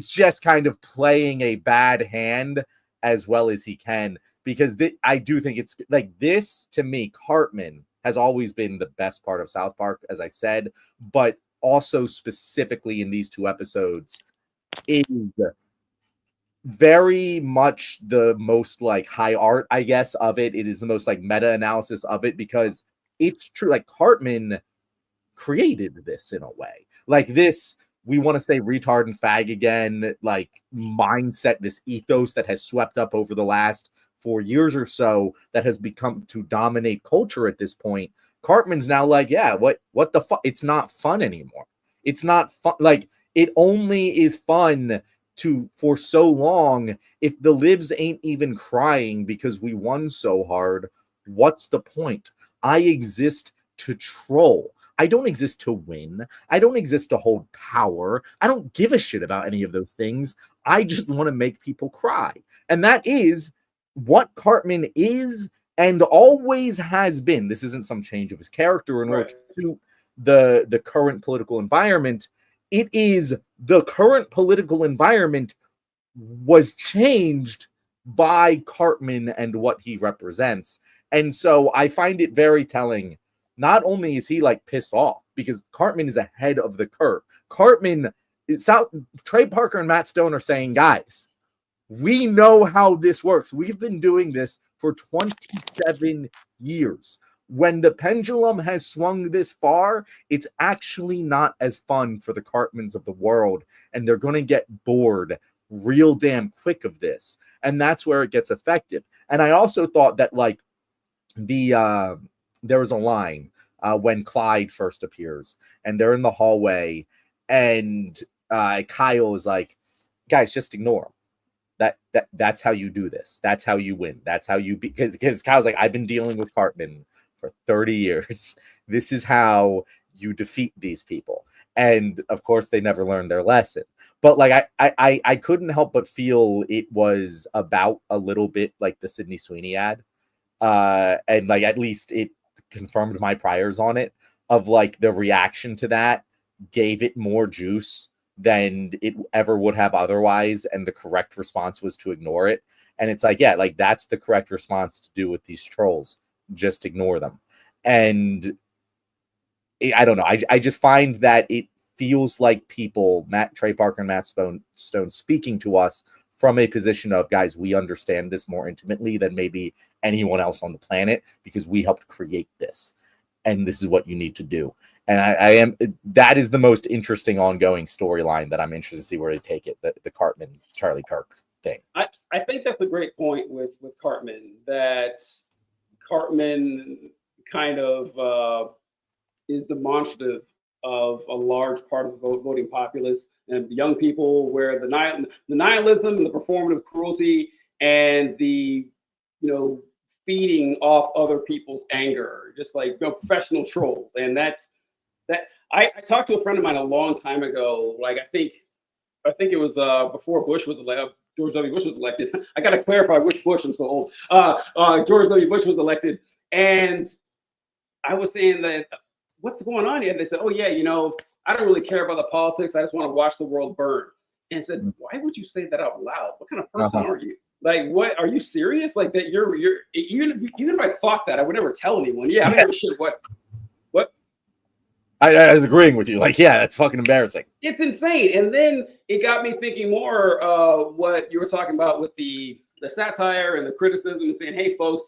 just kind of playing a bad hand as well as he can, because I do think it's like this to me. Cartman has always been the best part of South Park, as I said, but also specifically in these 2 episodes is very much the most like high art, I guess, of it. It is the most like meta analysis of it, because it's true. Like Cartman created this in a way. Like this, we want to say retard and fag again, like mindset, this ethos that has swept up over the last 4 years or so that has become to dominate culture at this point. Cartman's now like, yeah, what the fuck? It's not fun anymore. It's not fun. Like it only is fun for so long. If the libs ain't even crying because we won so hard, what's the point? I exist to troll. I don't exist to win. I don't exist to hold power. I don't give a shit about any of those things. I just want to make people cry. And that is what Cartman is and always has been. This isn't some change of his character in order to suit the current political environment. It is the current political environment was changed by Cartman and what he represents. And so I find it very telling. Not only is he like pissed off because Cartman is ahead of the curve. Trey Parker and Matt Stone are saying, guys, we know how this works. We've been doing this for 27 years. When the pendulum has swung this far, it's actually not as fun for the Cartmans of the world, and they're going to get bored real damn quick of this. And that's where it gets effective. And I also thought that like there was a line when Clyde first appears and they're in the hallway and Kyle is like, guys, just ignore him. That's how you do this. That's how you win. That's how you because Kyle's like, I've been dealing with Cartman for 30 years. This is how you defeat these people. And of course they never learned their lesson. But like I couldn't help but feel it was about a little bit like the Sydney Sweeney ad. And like at least it confirmed my priors on it, of like the reaction to that gave it more juice than it ever would have otherwise, and the correct response was to ignore it. And it's like, yeah, like that's the correct response to do with these trolls. Just ignore them. And I don't know, I just find that it feels like people, Trey Parker and Matt Stone speaking to us from a position of, guys, we understand this more intimately than maybe anyone else on the planet because we helped create this. And this is what you need to do. And that is the most interesting ongoing storyline that I'm interested to see where they take it, the Cartman, Charlie Kirk thing. I think that's a great point with Cartman, that Cartman kind of is demonstrative of a large part of the voting populace and young people, where the nihilism and the performative cruelty and the feeding off other people's anger, just like professional trolls. And that I talked to a friend of mine a long time ago. Like I think it was before Bush was elected. George W. Bush was elected. I got to clarify which Bush. I'm so old. George W. Bush was elected, and I was saying that, what's going on here? And they said, oh yeah, I don't really care about the politics. I just want to watch the world burn. And I said, why would you say that out loud? What kind of person are you? Like, what, are you serious? Like that you're even if I thought that, I would never tell anyone. Yeah, I don't give a shit what. I was agreeing with you. Like, yeah, that's fucking embarrassing. It's insane. And then it got me thinking more what you were talking about with the satire and the criticism, and saying, hey folks,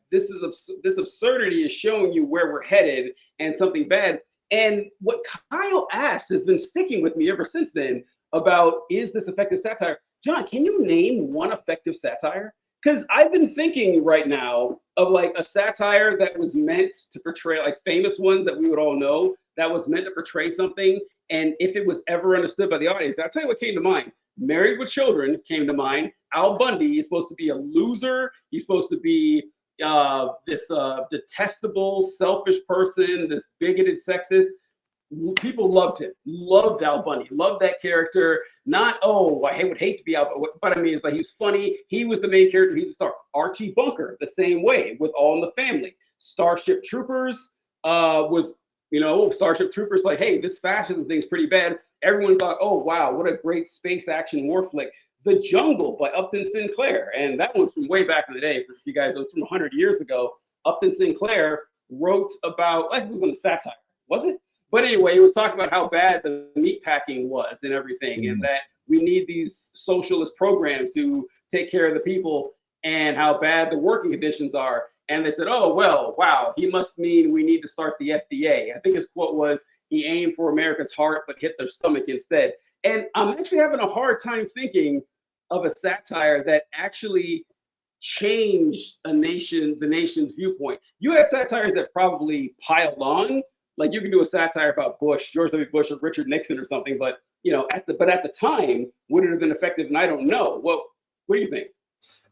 this absurdity is showing you where we're headed and something bad. And what Kyle asked has been sticking with me ever since then about, is this effective satire? John, can you name one effective satire? Because I've been thinking right now of like a satire that was meant to portray, like famous ones that we would all know, that was meant to portray something. And if it was ever understood by the audience, I'll tell you what came to mind. Married with Children came to mind. Al Bundy is supposed to be a loser. He's supposed to be this detestable, selfish person, this bigoted sexist. People loved him, loved Al Bundy, loved that character. Not, oh, I would hate to be Al, but I mean, it's like he was funny. He was the main character. He's a star. Archie Bunker, the same way with All in the Family. Starship Troopers was, Starship Troopers, like, hey, this fascism thing's pretty bad. Everyone thought, oh, wow, what a great space action war flick. The Jungle by Upton Sinclair. And that one's from way back in the day. For you guys, it was from 100 years ago. Upton Sinclair wrote about, I think it was on the satire, was it? But anyway, it was talking about how bad the meatpacking was and everything, and that we need these socialist programs to take care of the people and how bad the working conditions are. And they said, oh, well, wow, he must mean we need to start the FDA. I think his quote was, he aimed for America's heart, but hit their stomach instead. And I'm actually having a hard time thinking of a satire that actually changed the nation's viewpoint. You had satires that probably piled on. Like you can do a satire about Bush, George W. Bush, or Richard Nixon or something, but at the time, would it have been effective? And I don't know. What do you think?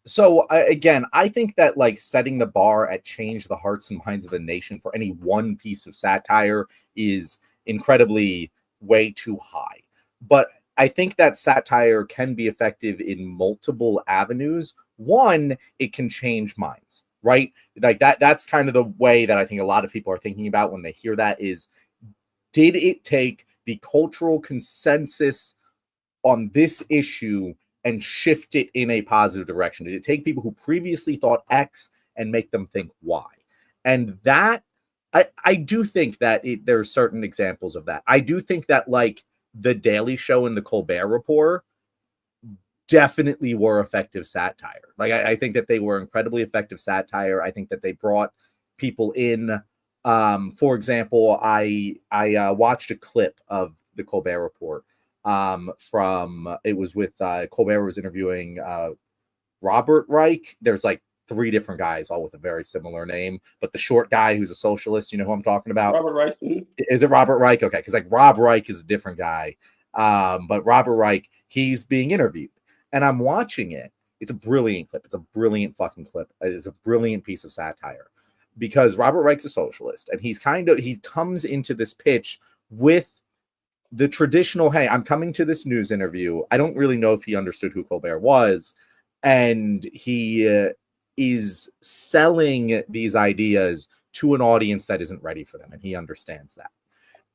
So again, I think that like setting the bar at change the hearts and minds of the nation for any one piece of satire is incredibly way too high. But I think that satire can be effective in multiple avenues. One, it can change minds, right? Like that's kind of the way that I think a lot of people are thinking about when they hear that is, did it take the cultural consensus on this issue and shift it in a positive direction? Did it take people who previously thought X and make them think Y? And that, I do think that there are certain examples of that. I do think that like The Daily Show and The Colbert Report definitely were effective satire. Like I think that they were incredibly effective satire. I think that they brought people in. For example, I watched a clip of The Colbert Report from, it was with Colbert was interviewing Robert Reich. There's like 3 different guys, all with a very similar name, but the short guy who's a socialist, you know who I'm talking about? Robert Reich. Is it Robert Reich? Okay, because like Rob Reich is a different guy. But Robert Reich, he's being interviewed. And I'm watching it. It's a brilliant clip. It's a brilliant fucking clip. It's a brilliant piece of satire because Robert Reich's a socialist and he comes into this pitch with the traditional, hey, I'm coming to this news interview. I don't really know if he understood who Colbert was. And he is selling these ideas to an audience that isn't ready for them. And he understands that.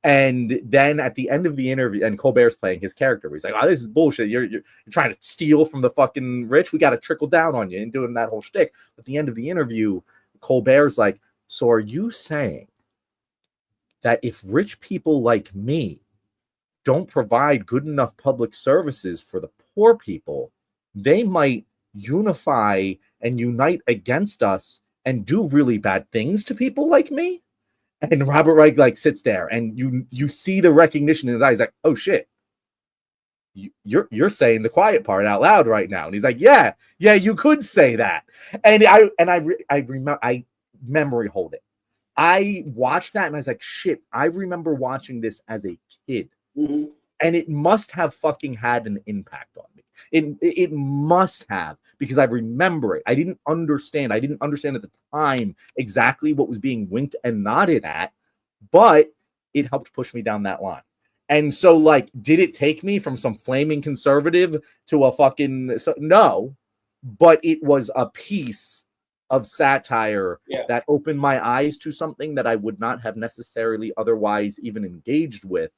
And then at the end of the interview, and Colbert's playing his character, he's like, oh, this is bullshit. You're trying to steal from the fucking rich. We got to trickle down on you and doing that whole shtick. At the end of the interview, Colbert's like, so are you saying that if rich people like me don't provide good enough public services for the poor people, they might unify and unite against us and do really bad things to people like me? And Robert Reich like sits there, and you see the recognition in his eyes, like, oh shit, you're saying the quiet part out loud right now. And he's like, yeah, you could say that. And I remember, I memory hold it. I watched that and I was like, shit, I remember watching this as a kid, and it must have fucking had an impact on me. It must have, because I remember it. I didn't understand at the time exactly what was being winked and nodded at, but it helped push me down that line. And so, like, did it take me from some flaming conservative to a fucking... No, but it was a piece of satire that opened my eyes to something that I would not have necessarily otherwise even engaged with,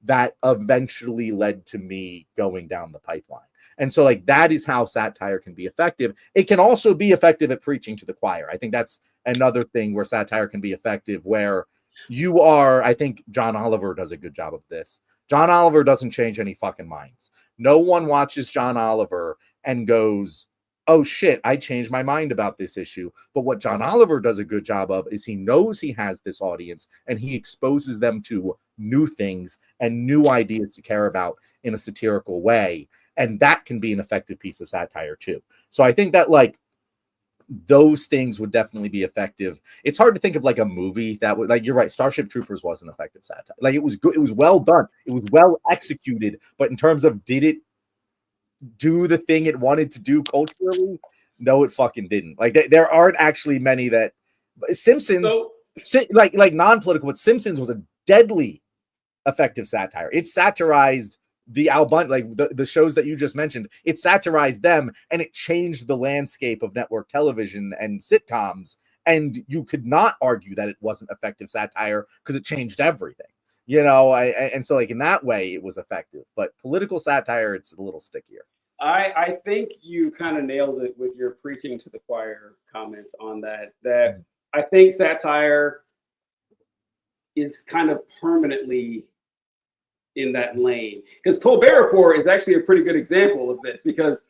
that eventually led to me going down the pipeline. And so, like, that is how satire can be effective. It can also be effective at preaching to the choir. I think that's another thing where satire can be effective, where you are, I think John Oliver does a good job of this. John Oliver doesn't change any fucking minds. No one watches John Oliver and goes, oh shit, I changed my mind about this issue. But what John Oliver does a good job of is he knows he has this audience and he exposes them to new things and new ideas to care about in a satirical way. And that can be an effective piece of satire too. So I think that, like, those things would definitely be effective. It's hard to think of like a movie that would, like, you're right, Starship Troopers was an effective satire. Like, it was good, it was well done, it was well executed, but in terms of did it do the thing it wanted to do culturally, No, it fucking didn't. Like there aren't actually many that Simpsons So like non-political, but Simpsons was a deadly effective satire. It satirized the Albun, like the shows that you just mentioned. It satirized them, and it changed the landscape of network television and sitcoms. And you could not argue that it wasn't effective satire because it changed everything. And so like in that way it was effective. But political satire, it's a little stickier. I think you kind of nailed it with your preaching to the choir comments on that. That I think satire is kind of permanently in that lane. Because Colbert Report is actually a pretty good example of this, because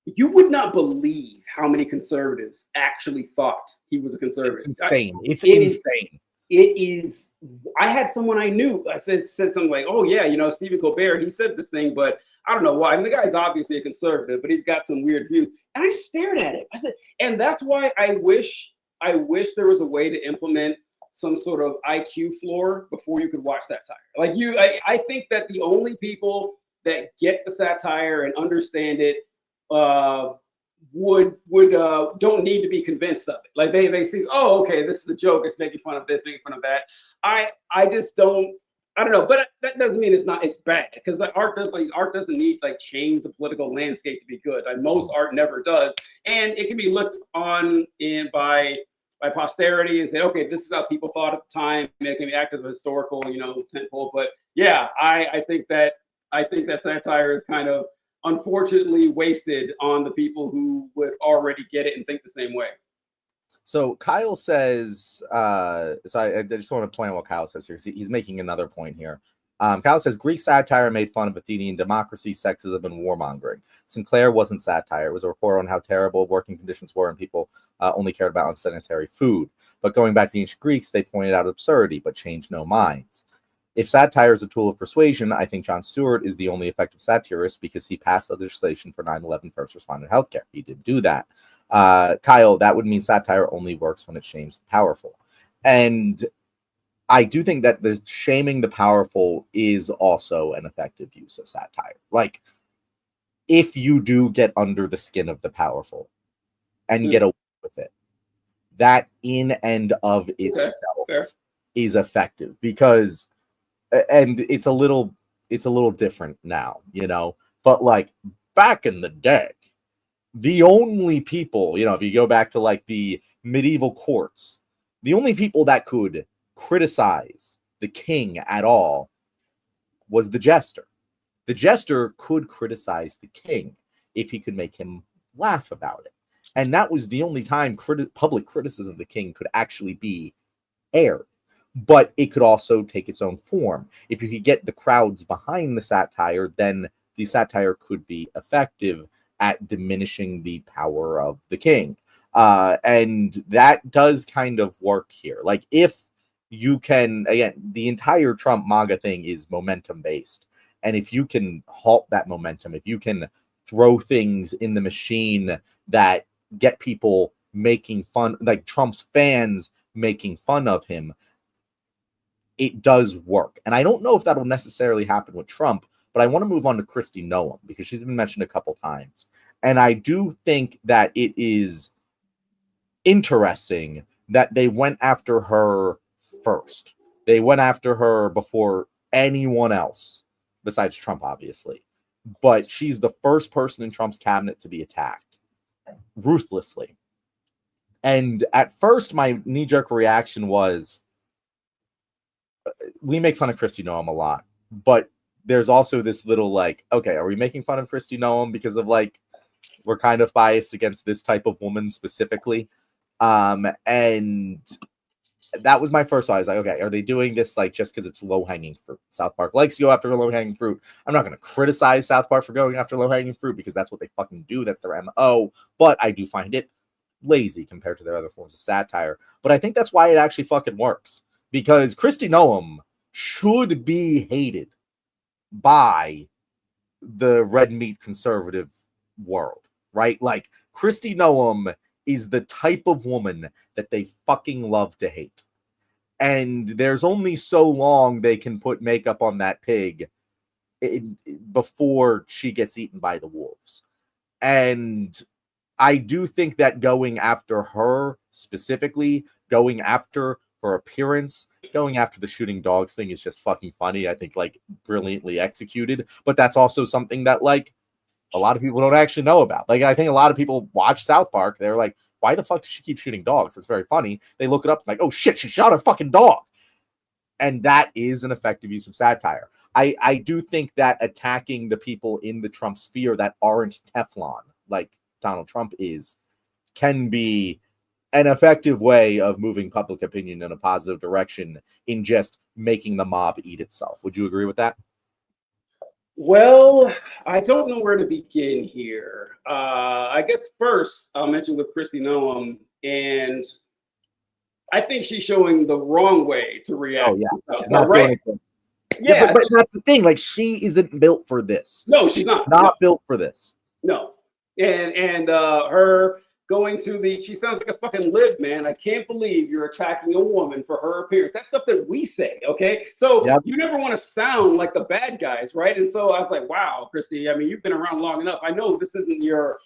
you would not believe how many conservatives actually thought he was a conservative. It's insane. It's It insane. It is. I had someone I knew. I said something like, "Oh yeah, Stephen Colbert. He said this thing, but I don't know why. I mean, the guy's obviously a conservative, but he's got some weird views." And I stared at it. I said, and that's why I wish there was a way to implement some sort of IQ floor before you could watch satire. Like I think that the only people that get the satire and understand it would don't need to be convinced of it. Like they see, oh, okay, this is a joke. It's making fun of this, making fun of that. I just don't. I don't know, but that doesn't mean it's bad, because art doesn't need like change the political landscape to be good. Like most art never does, and it can be looked on in by posterity and say, okay, this is how people thought at the time. It can be act as a historical, tentpole. But yeah, I think that satire is kind of unfortunately wasted on the people who would already get it and think the same way. So Kyle says, I just want to point out what Kyle says here. He's making another point here. Kyle says, Greek satire made fun of Athenian democracy, sexism, and warmongering. Sinclair wasn't satire. It was a report on how terrible working conditions were and people only cared about unsanitary food. But going back to the ancient Greeks, they pointed out absurdity, but changed no minds. If satire is a tool of persuasion, I think Jon Stewart is the only effective satirist because he passed legislation for 9/11 first responder healthcare. He did do that. Kyle, that would mean satire only works when it shames the powerful. And I do think that the shaming the powerful is also an effective use of satire. Like, if you do get under the skin of the powerful and get away with it, that in and of itself is effective, because, and it's a little different now, but like back in the day, the only people, if you go back to like the medieval courts, the only people that could criticize the king at all was the jester. The jester could criticize the king if he could make him laugh about it. And that was the only time public criticism of the king could actually be aired. But it could also take its own form. If you could get the crowds behind the satire, then the satire could be effective at diminishing the power of the king. And that does kind of work here. Like, if you can, again, the entire Trump MAGA thing is momentum based. And if you can halt that momentum, if you can throw things in the machine that get people making fun, like Trump's fans making fun of him, it does work. And I don't know if that'll necessarily happen with Trump, but I want to move on to Kristi Noem, because she's been mentioned a couple times. And I do think that it is interesting that they went after her first. They went after her before anyone else, besides Trump, obviously. But she's the first person in Trump's cabinet to be attacked ruthlessly. And at first, my knee-jerk reaction was, we make fun of Kristi Noem a lot, but there's also this little like, okay, are we making fun of Kristi Noem because of like, we're kind of biased against this type of woman specifically? And that was my first thought. I was like, okay, are they doing this like just because it's low-hanging fruit? South Park likes to go after low-hanging fruit. I'm not going to criticize South Park for going after low-hanging fruit, because that's what they fucking do. That's their MO. But I do find it lazy compared to their other forms of satire. But I think that's why it actually fucking works, because Kristi Noem should be hated by the red meat conservative world, right? Like, Kristi Noem is the type of woman that they fucking love to hate. And there's only so long they can put makeup on that pig before she gets eaten by the wolves. And I do think that going after her specifically, going after her appearance, going after the shooting dogs thing is just fucking funny. I think like brilliantly executed, but that's also something that like a lot of people don't actually know about. Like I think a lot of people watch South Park. They're like, why the fuck does she keep shooting dogs? That's very funny. They look it up like, oh shit, she shot a fucking dog. And that is an effective use of satire. I do think that attacking the people in the Trump sphere that aren't Teflon, like Donald Trump is, can be an effective way of moving public opinion in a positive direction in just making the mob eat itself. Would you agree with that? Well, I don't know where to begin here. I guess first I'll mention with Christy Noam, and I think she's showing the wrong way to react. Oh yeah, she's not doing it. Yeah, but that's the thing. Like she isn't built for this. No, she's not. Not built for this. No, and her going to she sounds like a fucking lib, man. I can't believe you're attacking a woman for her appearance. That's stuff that we say, okay? So you never want to sound like the bad guys, right? And so I was like, wow, Christy, I mean, you've been around long enough. I know this isn't your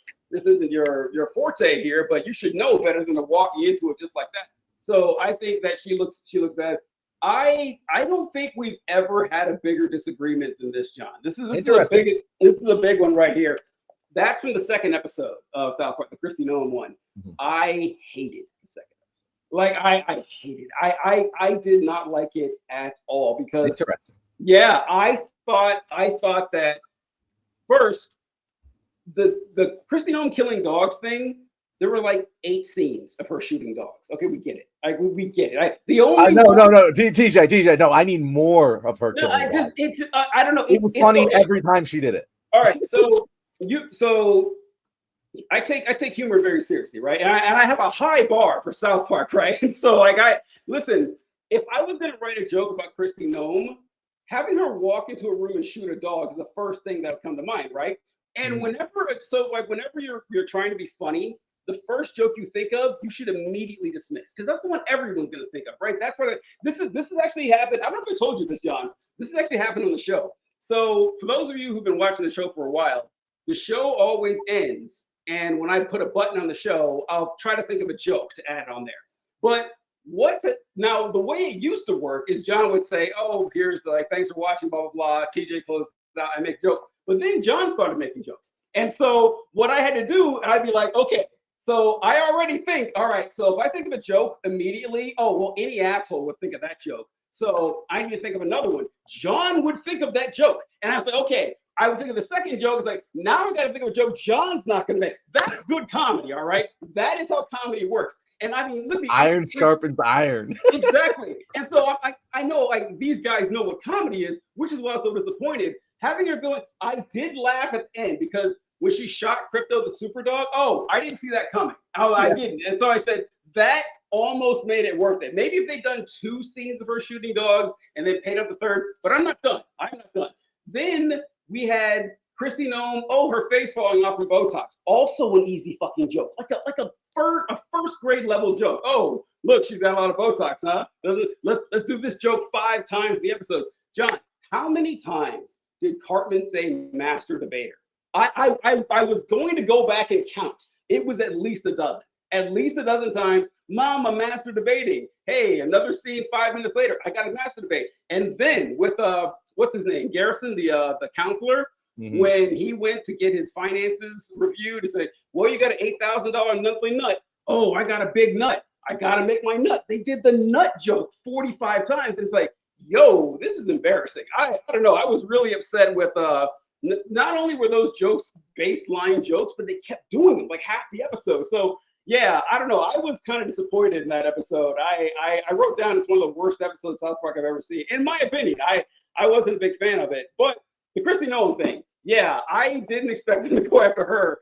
forte here, but you should know better than to walk into it just like that. So I think that she looks bad. I don't think we've ever had a bigger disagreement than this, John. This is a big one right here. That's from the second episode of South Park, the Christy Noam one. Mm-hmm. I hated the second episode. Like I hated it. I did not like it at all because interesting. Yeah, I thought that first the Christy Noam killing dogs thing. There were like 8 scenes of her shooting dogs. Okay, we get it. We get it. No, TJ, no, I need more of her killing dogs. I don't know. It was funny every time she did it. All right, so I take humor very seriously, right? And I have a high bar for South Park, right? And so like listen, if I was gonna write a joke about Christy Noam, having her walk into a room and shoot a dog is the first thing that would come to mind, right? And whenever you're trying to be funny, the first joke you think of, you should immediately dismiss because that's the one everyone's going to think of, right? That's why this is actually happened. I don't know if I told you this, John. This has actually happened on the show. So for those of you who've been watching the show for a while, the show always ends, and when I put a button on the show, I'll try to think of a joke to add on there. But now the way it used to work is John would say, "Oh, here's the thanks for watching, blah blah blah." TJ closes out, I make jokes, but then John started making jokes, and so what I had to do, I'd be like, okay. So I already think, all right, so if I think of a joke immediately, oh, well, any asshole would think of that joke. So I need to think of another one. John would think of that joke. And I was like, okay, I would think of the second joke. It's like, now I got to think of a joke John's not going to make. That's good comedy, all right? That is how comedy works. And I mean, look, iron sharpens iron. Exactly. And so I know like these guys know what comedy is, which is why I was so disappointed. Having her going, I did laugh at the end because when she shot Crypto the super dog, oh, I didn't see that coming. I didn't. And so I said, that almost made it worth it. Maybe if they'd done 2 scenes of her shooting dogs and then paid up the third, but I'm not done. Then we had Christy Noam, her face falling off from Botox. Also an easy fucking joke. Like a first grade level joke. Oh, look, she's got a lot of Botox, huh? Let's do this joke 5 times in the episode. John, how many times did Cartman say master debater? I was going to go back and count. It was at least a dozen. At least a dozen times, Mom, I'm master debating. Hey, another scene 5 minutes later, I got a master debate. And then with what's his name? Garrison, the counselor, when he went to get his finances reviewed and said, well, you got an $8,000 monthly nut. Oh, I got a big nut. I gotta make my nut. They did the nut joke 45 times. It's like, yo, this is embarrassing. I don't know. I was really upset with not only were those jokes baseline jokes, but they kept doing them like half the episode. So yeah, I don't know. I was kind of disappointed in that episode. I wrote down it's one of the worst episodes of South Park I've ever seen. In my opinion, I wasn't a big fan of it. But the Christy Noam thing, yeah, I didn't expect them to go after her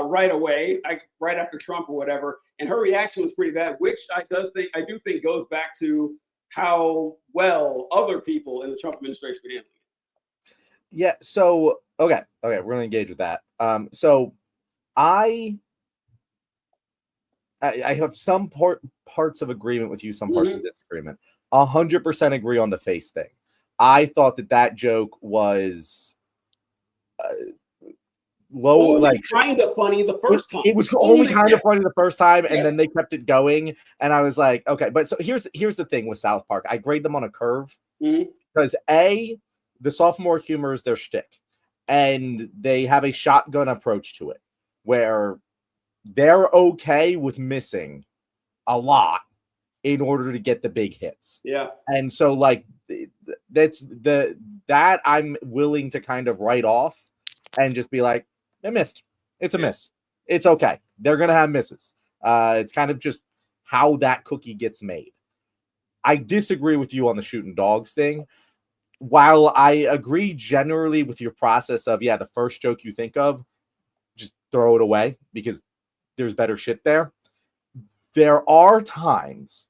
right away, right after Trump or whatever. And her reaction was pretty bad, which I do think goes back to how well other people in the Trump administration handled it. Yeah. So okay, we're gonna engage with that. So I have some parts of agreement with you, some parts of disagreement. 100% agree on the face thing. I thought that joke was low, only like kind of funny the first time. it was only kind of funny the first time, and then they kept it going, and I was like, okay. But so here's the thing with South Park. I grade them on a curve because the sophomore humor is their shtick, and they have a shotgun approach to it, where they're okay with missing a lot in order to get the big hits. Yeah. And so like that I'm willing to kind of write off and just be like, they missed. It's a miss. It's okay. They're going to have misses. It's kind of just how that cookie gets made. I disagree with you on the shooting dogs thing. While I agree generally with your process of, the first joke you think of, just throw it away because there's better shit there. There are times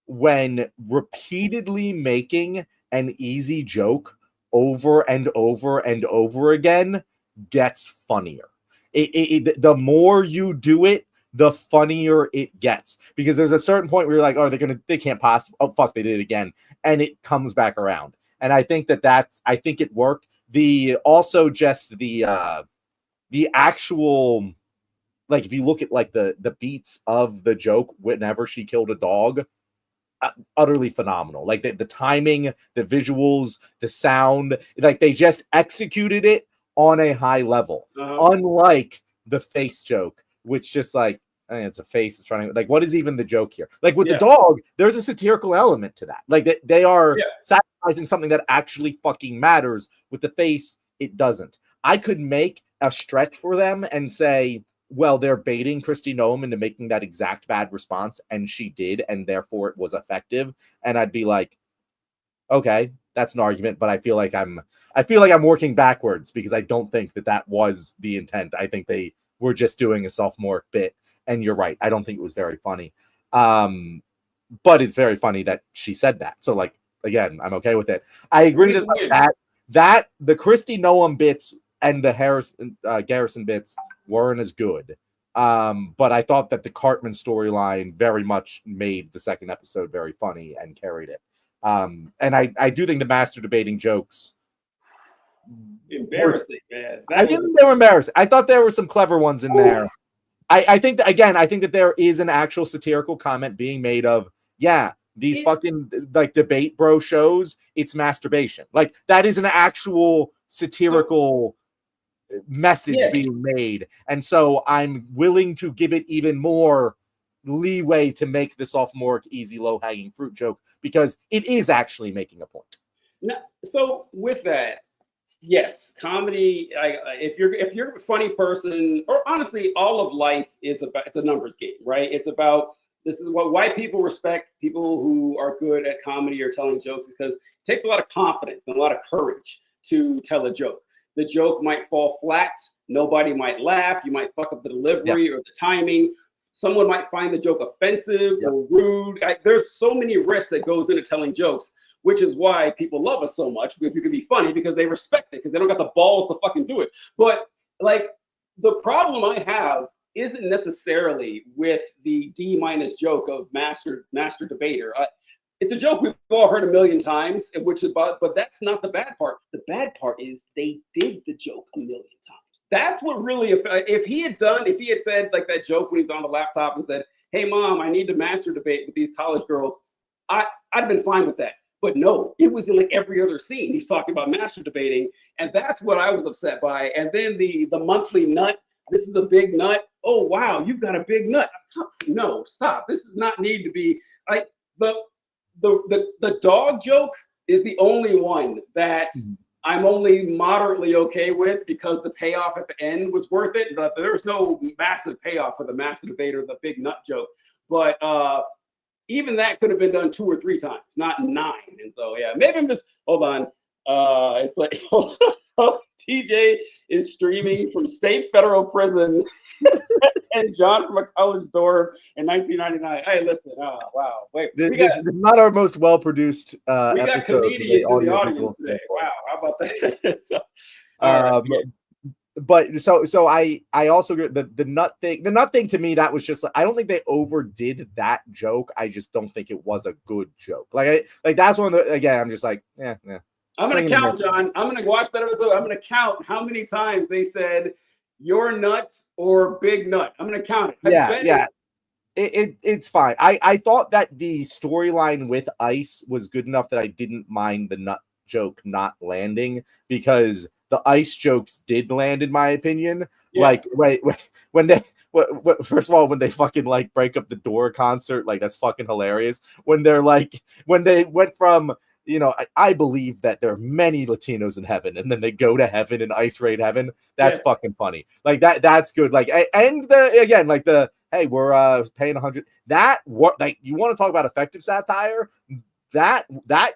when repeatedly making an easy joke over and over and over again gets funnier. The more you do it, the funnier it gets, because there's a certain point where you're like, oh, they can't possibly, oh fuck, they did it again, and it comes back around. And I think I think it worked. The actual, like, if you look at like the beats of the joke whenever she killed a dog, utterly phenomenal. Like the timing, the visuals, the sound, like they just executed it on a high level. Unlike the face joke, which just like, it's a face. It's trying to, like, what is even the joke here? Like with the dog, there's a satirical element to that. Like they are satirizing something that actually fucking matters. With the face, it doesn't. I could make a stretch for them and say, well, they're baiting Kristi Noem into making that exact bad response, and she did, and therefore it was effective. And I'd be like, okay, that's an argument, but I feel like I'm working backwards, because I don't think that was the intent. I think they were just doing a sophomore bit, and you're right. I don't think it was very funny. But it's very funny that she said that. So, like, again, I'm okay with it. I agree that the Kristi Noem bits and the Garrison bits weren't as good. But I thought that the Cartman storyline very much made the second episode very funny and carried it. And I do think the master debating jokes, embarrassing, man. I didn't think they were embarrassing. I thought there were some clever ones in there. I think that there is an actual satirical comment being made of, these fucking like debate bro shows, it's masturbation. Like that is an actual satirical message being made. And so I'm willing to give it even more leeway to make the sophomore easy low-hanging fruit joke, because it is actually making a point. Now, so with that, yes, comedy. If you're a funny person, or honestly, all of life it's a numbers game, right? It's about, this is why people respect people who are good at comedy or telling jokes, because it takes a lot of confidence and a lot of courage to tell a joke. The joke might fall flat. Nobody might laugh. You might fuck up the delivery or the timing. Someone might find the joke offensive or rude. There's so many risks that goes into telling jokes, which is why people love us so much. If you can be funny, because they respect it, because they don't got the balls to fucking do it. But like, the problem I have isn't necessarily with the D- joke of master debater. It's a joke we've all heard a million times, but that's not the bad part. The bad part is they did the joke a million times. That's what really, if he had said like that joke when he's on the laptop and said, "Hey mom, I need to master debate with these college girls," I'd have been fine with that. But no, it was in like every other scene. He's talking about master debating, and that's what I was upset by. And then the monthly nut. This is a big nut. Oh wow, you've got a big nut. No, stop. This does not need to be like the dog joke is the only one that I'm only moderately okay with, because the payoff at the end was worth it. But there was no massive payoff for the master debater, the big nut joke. But even that could have been done 2 or 3 times, not 9. And so maybe I'm just, hold on. It's like TJ is streaming from state federal prison and John from a college dorm in 1999. Hey, listen. Oh, wow. Wait, this is not our most well-produced episode. We got comedians in the audience today. Wow, how about that? But so I also agree, the nut thing to me, that was just like, I don't think they overdid that joke. I just don't think it was a good joke. Like that's one of the, again, I'm just like, I'm gonna count, John. I'm gonna watch that episode. I'm gonna count how many times they said, You're nuts or big nut. I'm gonna count it. I Yeah, bet yeah. It's fine. I thought that the storyline with Ice was good enough that I didn't mind the nut joke not landing, because the Ice jokes did land, in my opinion. yeah, Like, wait, when they first of all, when they fucking like break up the door concert, like that's fucking hilarious. When they're like, when they went from, I believe that there are many Latinos in heaven, and then they go to heaven and Ice raid heaven. That's yeah. fucking funny. Like that's good. Like, and the again, like the, hey, we're paying 100. That, what, like, you want to talk about effective satire? That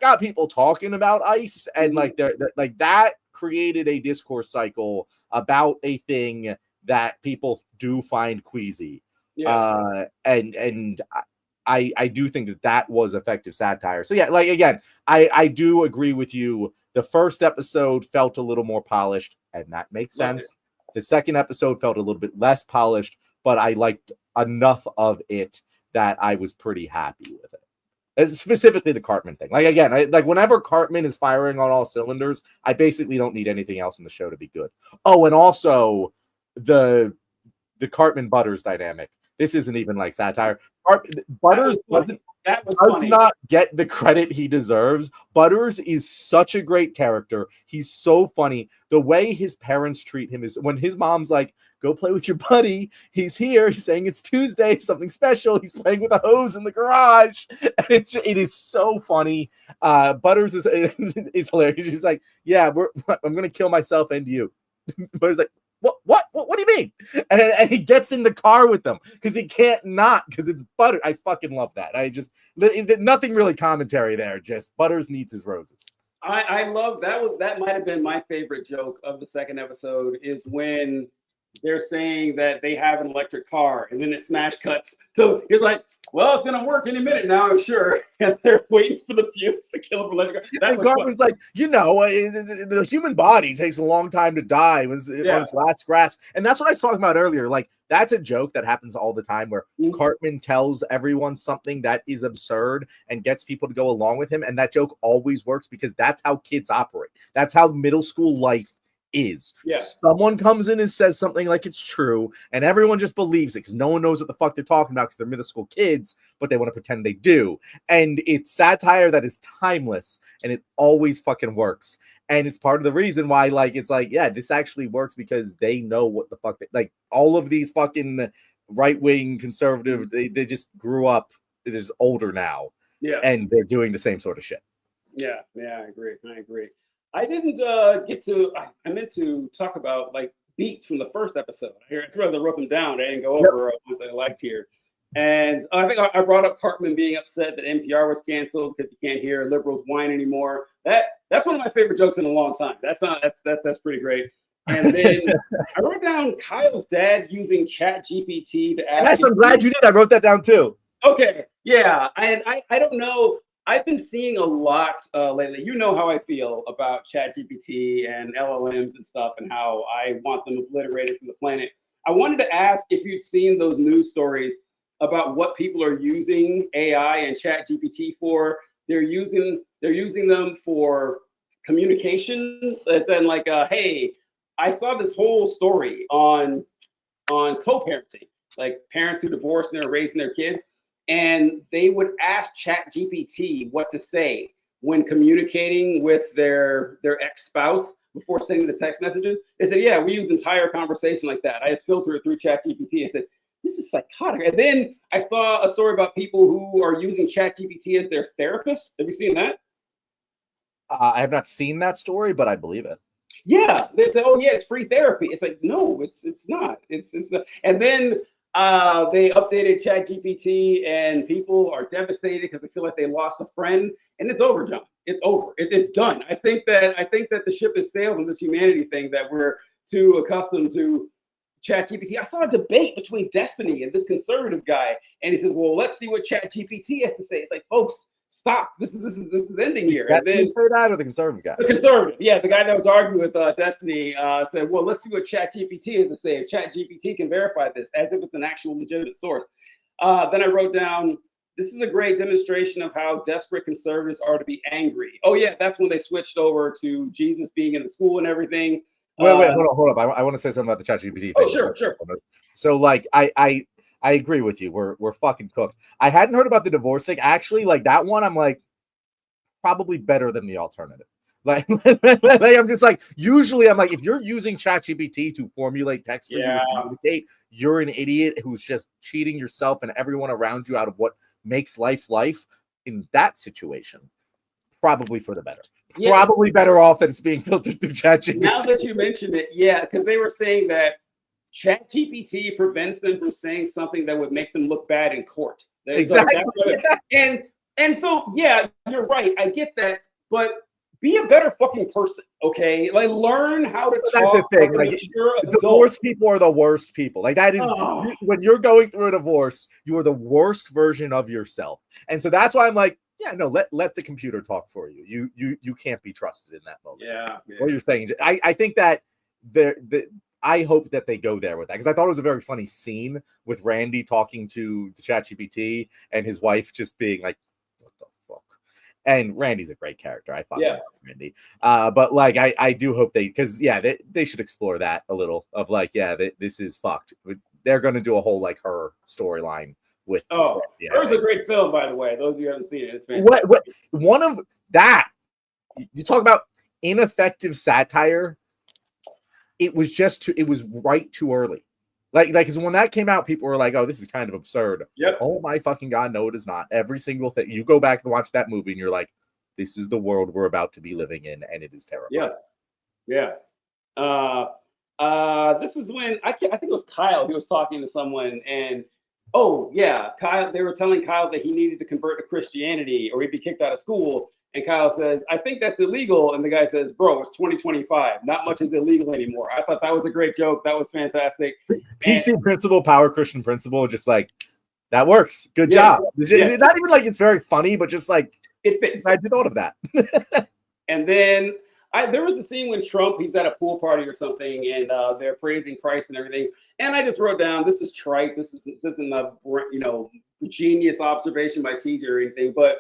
got people talking about Ice, and like like that created a discourse cycle about a thing that people do find queasy. Yeah. And I do think that was effective satire. So yeah, like again, I do agree with you. The first episode felt a little more polished, and that makes sense. The second episode felt a little bit less polished, but I liked enough of it that I was pretty happy with it. Specifically the Cartman thing. Like again, like whenever Cartman is firing on all cylinders, I basically don't need anything else in the show to be good. Oh, and also the Cartman Butters dynamic. This isn't even like satire. Butters does not get the credit he deserves. Butters is such a great character. He's so funny. The way his parents treat him is, when his mom's like, go play with your buddy. He's here. He's saying it's Tuesday, something special. He's playing with a hose in the garage. And it is so funny. Butters is hilarious. He's like, yeah, I'm going to kill myself and you. Butters like, what do you mean? And he gets in the car with them because he can't not, because it's Butter. I fucking love that. I just, nothing really commentary there. Just Butters needs his roses. I love that. That might have been my favorite joke of the second episode, is when they're saying that they have an electric car, and then it smash cuts. So he's like, well, it's gonna work any minute now, I'm sure. And they're waiting for the fumes to kill him. Electric car. And Garvin's like, the human body takes a long time to die on its last grasp. And that's what I was talking about earlier. Like, that's a joke that happens all the time, where Cartman tells everyone something that is absurd and gets people to go along with him. And that joke always works because that's how kids operate. That's how middle school life is. Yeah. Someone comes in and says something like it's true, and everyone just believes it because no one knows what the fuck they're talking about because they're middle school kids, but they want to pretend they do. And it's satire that is timeless, and it always fucking works. And it's part of the reason why, like, it's like, yeah, this actually works because they know what the fuck like all of these fucking right-wing conservative, they just grew up, they're just older now. Yeah. And they're doing the same sort of shit. Yeah, I agree. I didn't get to. I meant to talk about like beats from the first episode. I rather wrote them down. I didn't go over ones I liked here. And I think I brought up Cartman being upset that NPR was canceled because you can't hear liberals whine anymore. That's one of my favorite jokes in a long time. That's pretty great. And then I wrote down Kyle's dad using Chat GPT to ask. Yes, I'm glad you did. I wrote that down too. Okay, yeah, and I don't know. I've been seeing a lot lately. You know how I feel about ChatGPT and LLMs and stuff, and how I want them obliterated from the planet. I wanted to ask if you've seen those news stories about what people are using AI and ChatGPT for. They're using them for communication, as in like, hey, I saw this whole story on co-parenting, like parents who divorced and they're raising their kids. And they would ask ChatGPT what to say when communicating with their ex-spouse before sending the text messages. They said, yeah, we use entire conversation like that. I just filter it through ChatGPT. I said, this is psychotic. And then I saw a story about people who are using ChatGPT as their therapist. Have you seen that? I have not seen that story, but I believe it. Yeah, they say, oh yeah, it's free therapy. It's like, no, it's not. It's not. And then they updated ChatGPT, and people are devastated because they feel like they lost a friend. And it's over, John. It's over. It's done. I think that the ship has sailed on this humanity thing, that we're too accustomed to ChatGPT. I saw a debate between Destiny and this conservative guy, and he says, "Well, let's see what ChatGPT has to say." It's like, folks, stop. This is ending here. And then say that, or the conservative guy? The conservative, yeah, the guy that was arguing with Destiny said, "Well, let's see what ChatGPT has to say. If ChatGPT can verify this, as if it's an actual legitimate source." Then I wrote down, "This is a great demonstration of how desperate conservatives are to be angry." Oh yeah, that's when they switched over to Jesus being in the school and everything. Wait, hold up. I want to say something about the ChatGPT thing. Oh, sure. So, like, I agree with you. We're fucking cooked. I hadn't heard about the divorce thing. Actually, like that one, I'm like probably better than the alternative. Like, I'm just like, usually I'm like, if you're using ChatGPT to formulate text for you to communicate, you're an idiot who's just cheating yourself and everyone around you out of what makes life. In that situation, probably for the better. Yeah. Probably better off that it's being filtered through ChatGPT. Now that you mentioned it, yeah, because they were saying that ChatGPT prevents them from saying something that would make them look bad in court. Exactly. And so, yeah, you're right. I get that, but be a better fucking person, okay? Like, learn how to talk. That's the thing. Like, divorced people are the worst people. Like, that is when you're going through a divorce, you are the worst version of yourself. And so that's why I'm like, yeah, no, let the computer talk for you. You can't be trusted in that moment. Yeah. What you're saying, I think that I hope that they go there with that, because I thought it was a very funny scene with Randy talking to the ChatGPT and his wife just being like, "What the fuck?" And Randy's a great character. I thought Randy, but like I do hope because they should explore that a little of like, this is fucked. They're going to do a whole like her storyline with. Hers a great film, by the way. Those of you who haven't seen it, it's fantastic. What one of that you talk about ineffective satire. It was right too early. Like, because when that came out, people were like, "Oh, this is kind of absurd." Yep. Oh my fucking God, no, it is not. Every single thing. You go back and watch that movie, and you're like, "This is the world we're about to be living in, and it is terrible." Yeah. This is when I think it was Kyle. He was talking to someone, and Kyle. They were telling Kyle that he needed to convert to Christianity, or he'd be kicked out of school. And Kyle says, "I think that's illegal." And the guy says, "Bro, it's 2025. Not much is illegal anymore." I thought that was a great joke. That was fantastic. PC principle, power Christian principle, just like that works. Good job. It's not even like it's very funny, but just like it fits. I thought of that. And then there was the scene when Trump, he's at a pool party or something, and they're praising Christ and everything. And I just wrote down, this is trite. This isn't a genius observation by TJ or anything, but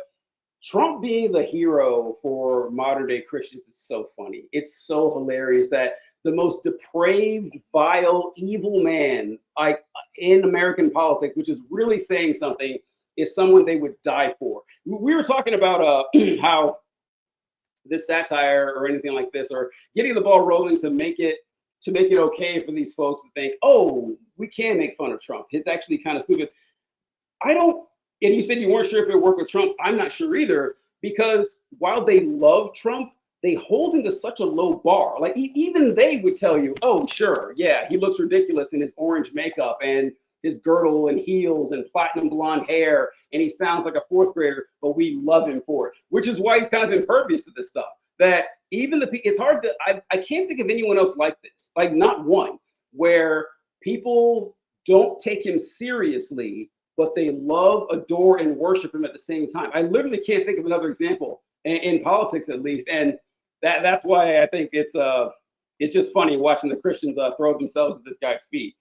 Trump being the hero for modern day Christians is so funny. It's so hilarious that the most depraved, vile, evil man like in American politics, which is really saying something, is someone they would die for. We were talking about how this satire or anything like this, or getting the ball rolling to make it okay for these folks to think, oh, we can make fun of Trump. It's actually kind of stupid. And you said you weren't sure if it would work with Trump. I'm not sure either, because while they love Trump, they hold him to such a low bar. Like even they would tell you, oh, sure, yeah, he looks ridiculous in his orange makeup and his girdle and heels and platinum blonde hair, and he sounds like a fourth grader, but we love him for it, which is why he's kind of impervious to this stuff. That even it's hard to, I can't think of anyone else like this, like not one, where people don't take him seriously, but they love, adore, and worship him at the same time. I literally can't think of another example in politics, at least, and that's why I think it's just funny watching the Christians throw themselves at this guy's feet.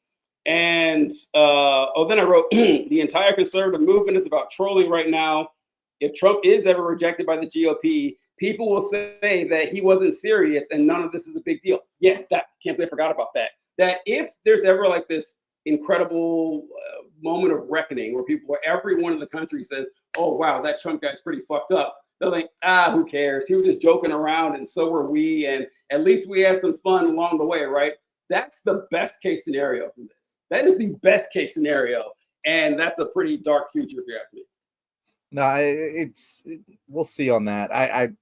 And then I wrote, the entire conservative movement is about trolling right now. If Trump is ever rejected by the GOP, people will say that he wasn't serious and none of this is a big deal. Yes, can't believe I forgot about that. That if there's ever like this incredible moment of reckoning where everyone in the country says, oh, wow, that Trump guy's pretty fucked up. They'll think, who cares? He was just joking around and so were we. And at least we had some fun along the way, right? That's the best case scenario from this. That is the best case scenario. And that's a pretty dark future if you ask me. No, we'll see on that. I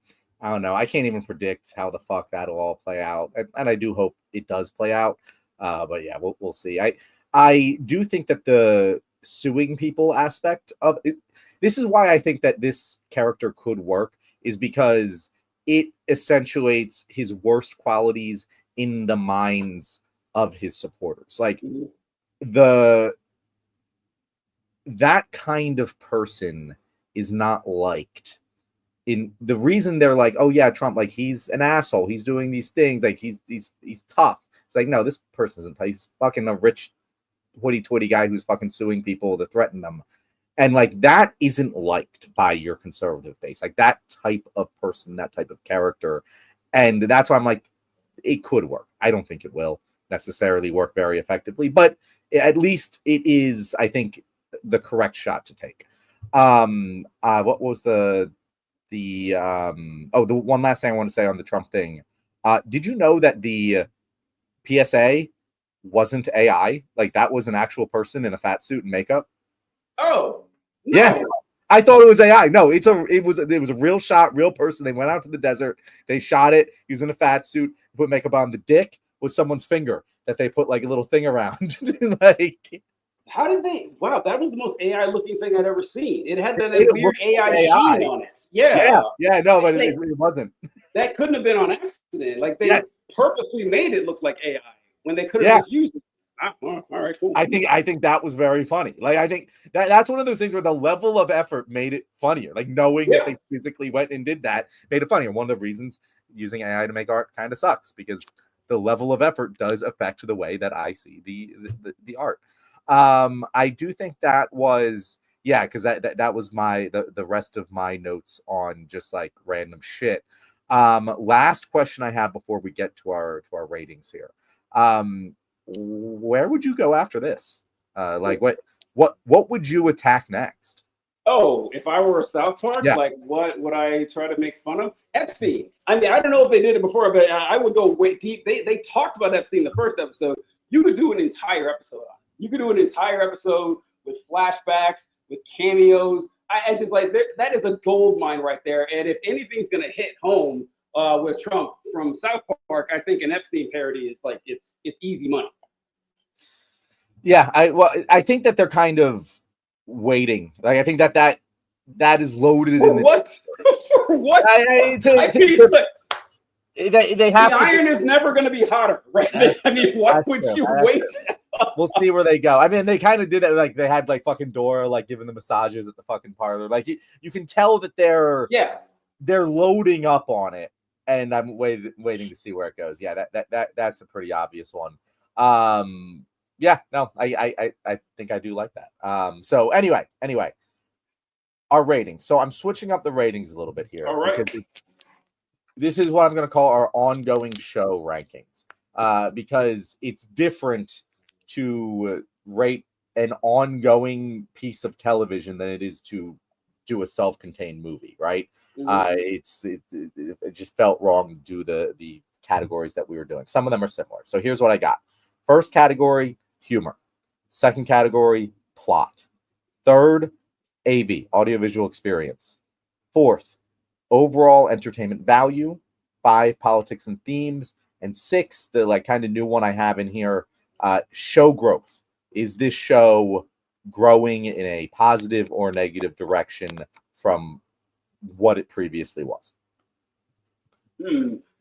don't know. I can't even predict how the fuck that'll all play out. And I do hope it does play out. But yeah, we'll see. I do think that the suing people aspect of it, this is why I think that this character could work, is because it accentuates his worst qualities in the minds of his supporters. Like that kind of person is not liked. In the reason they're like, oh yeah, Trump, like he's an asshole, he's doing these things, like he's tough. It's like, no, this person isn't tough. He's fucking a rich hoity-toity guy who's fucking suing people to threaten them. And like that isn't liked by your conservative base, like that type of person, that type of character. And that's why I'm like, it could work. I don't think it will necessarily work very effectively, but at least it is, I think, the correct shot to take. What was the one last thing I want to say on the Trump thing? Did you know that the PSA wasn't AI? Like, that was an actual person in a fat suit and makeup. Oh, no. Yeah. I thought it was AI. No, it was a real shot, real person. They went out to the desert, they shot it. He was in a fat suit, put makeup on. The dick was someone's finger that they put like a little thing around. Like, how did they? Wow, that was the most AI looking thing I'd ever seen. It had that it weird AI sheen on it. Yeah, no, but it wasn't. That couldn't have been on accident. Like, they purposely made it look like AI when they could have just used it. All right, cool. I think that was very funny. Like, I think that's one of those things where the level of effort made it funnier. Like, knowing that they physically went and did that made it funnier. One of the reasons using AI to make art kind of sucks, because the level of effort does affect the way that I see the art. I do think that was because that was the rest of my notes on just like random shit. Last question I have before we get to our ratings here. Where would you go after this? Like, what would you attack next? Oh, if I were a South Park, like, what would I try to make fun of? Epstein. I mean, I don't know if they did it before, but I would go way deep. They talked about Epstein in the first episode. You could do an entire episode on it. You could do an entire episode with flashbacks, with cameos. I just like, that is a gold mine right there. And if anything's gonna hit home with Trump from South Park, I think an Epstein parody is like, it's easy money. Yeah, I think that they're kind of waiting. Like, I think that is loaded for in the what? For what? They have the iron is never going to be hotter, right? I mean, what would you wait? We'll see where they go. I mean, they kind of did that. Like, they had like fucking Dora like giving the massages at the fucking parlor. Like, you can tell that they're loading up on it, and I'm waiting to see where it goes. Yeah, that's a pretty obvious one. Yeah, no, I think I do like that. So anyway, our ratings. So I'm switching up the ratings a little bit here. All right. Because this is what I'm going to call our ongoing show rankings. Because it's different to rate an ongoing piece of television than it is to do a self-contained movie, right? Mm-hmm. It just felt wrong to do the categories that we were doing. Some of them are similar. So here's what I got. First category, humor. Second category, plot. Third, AV, audiovisual experience. Fourth, overall entertainment value. 5, politics and themes. And 6, the like kind of new one I have in here, show growth. Is this show growing in a positive or negative direction from what it previously was?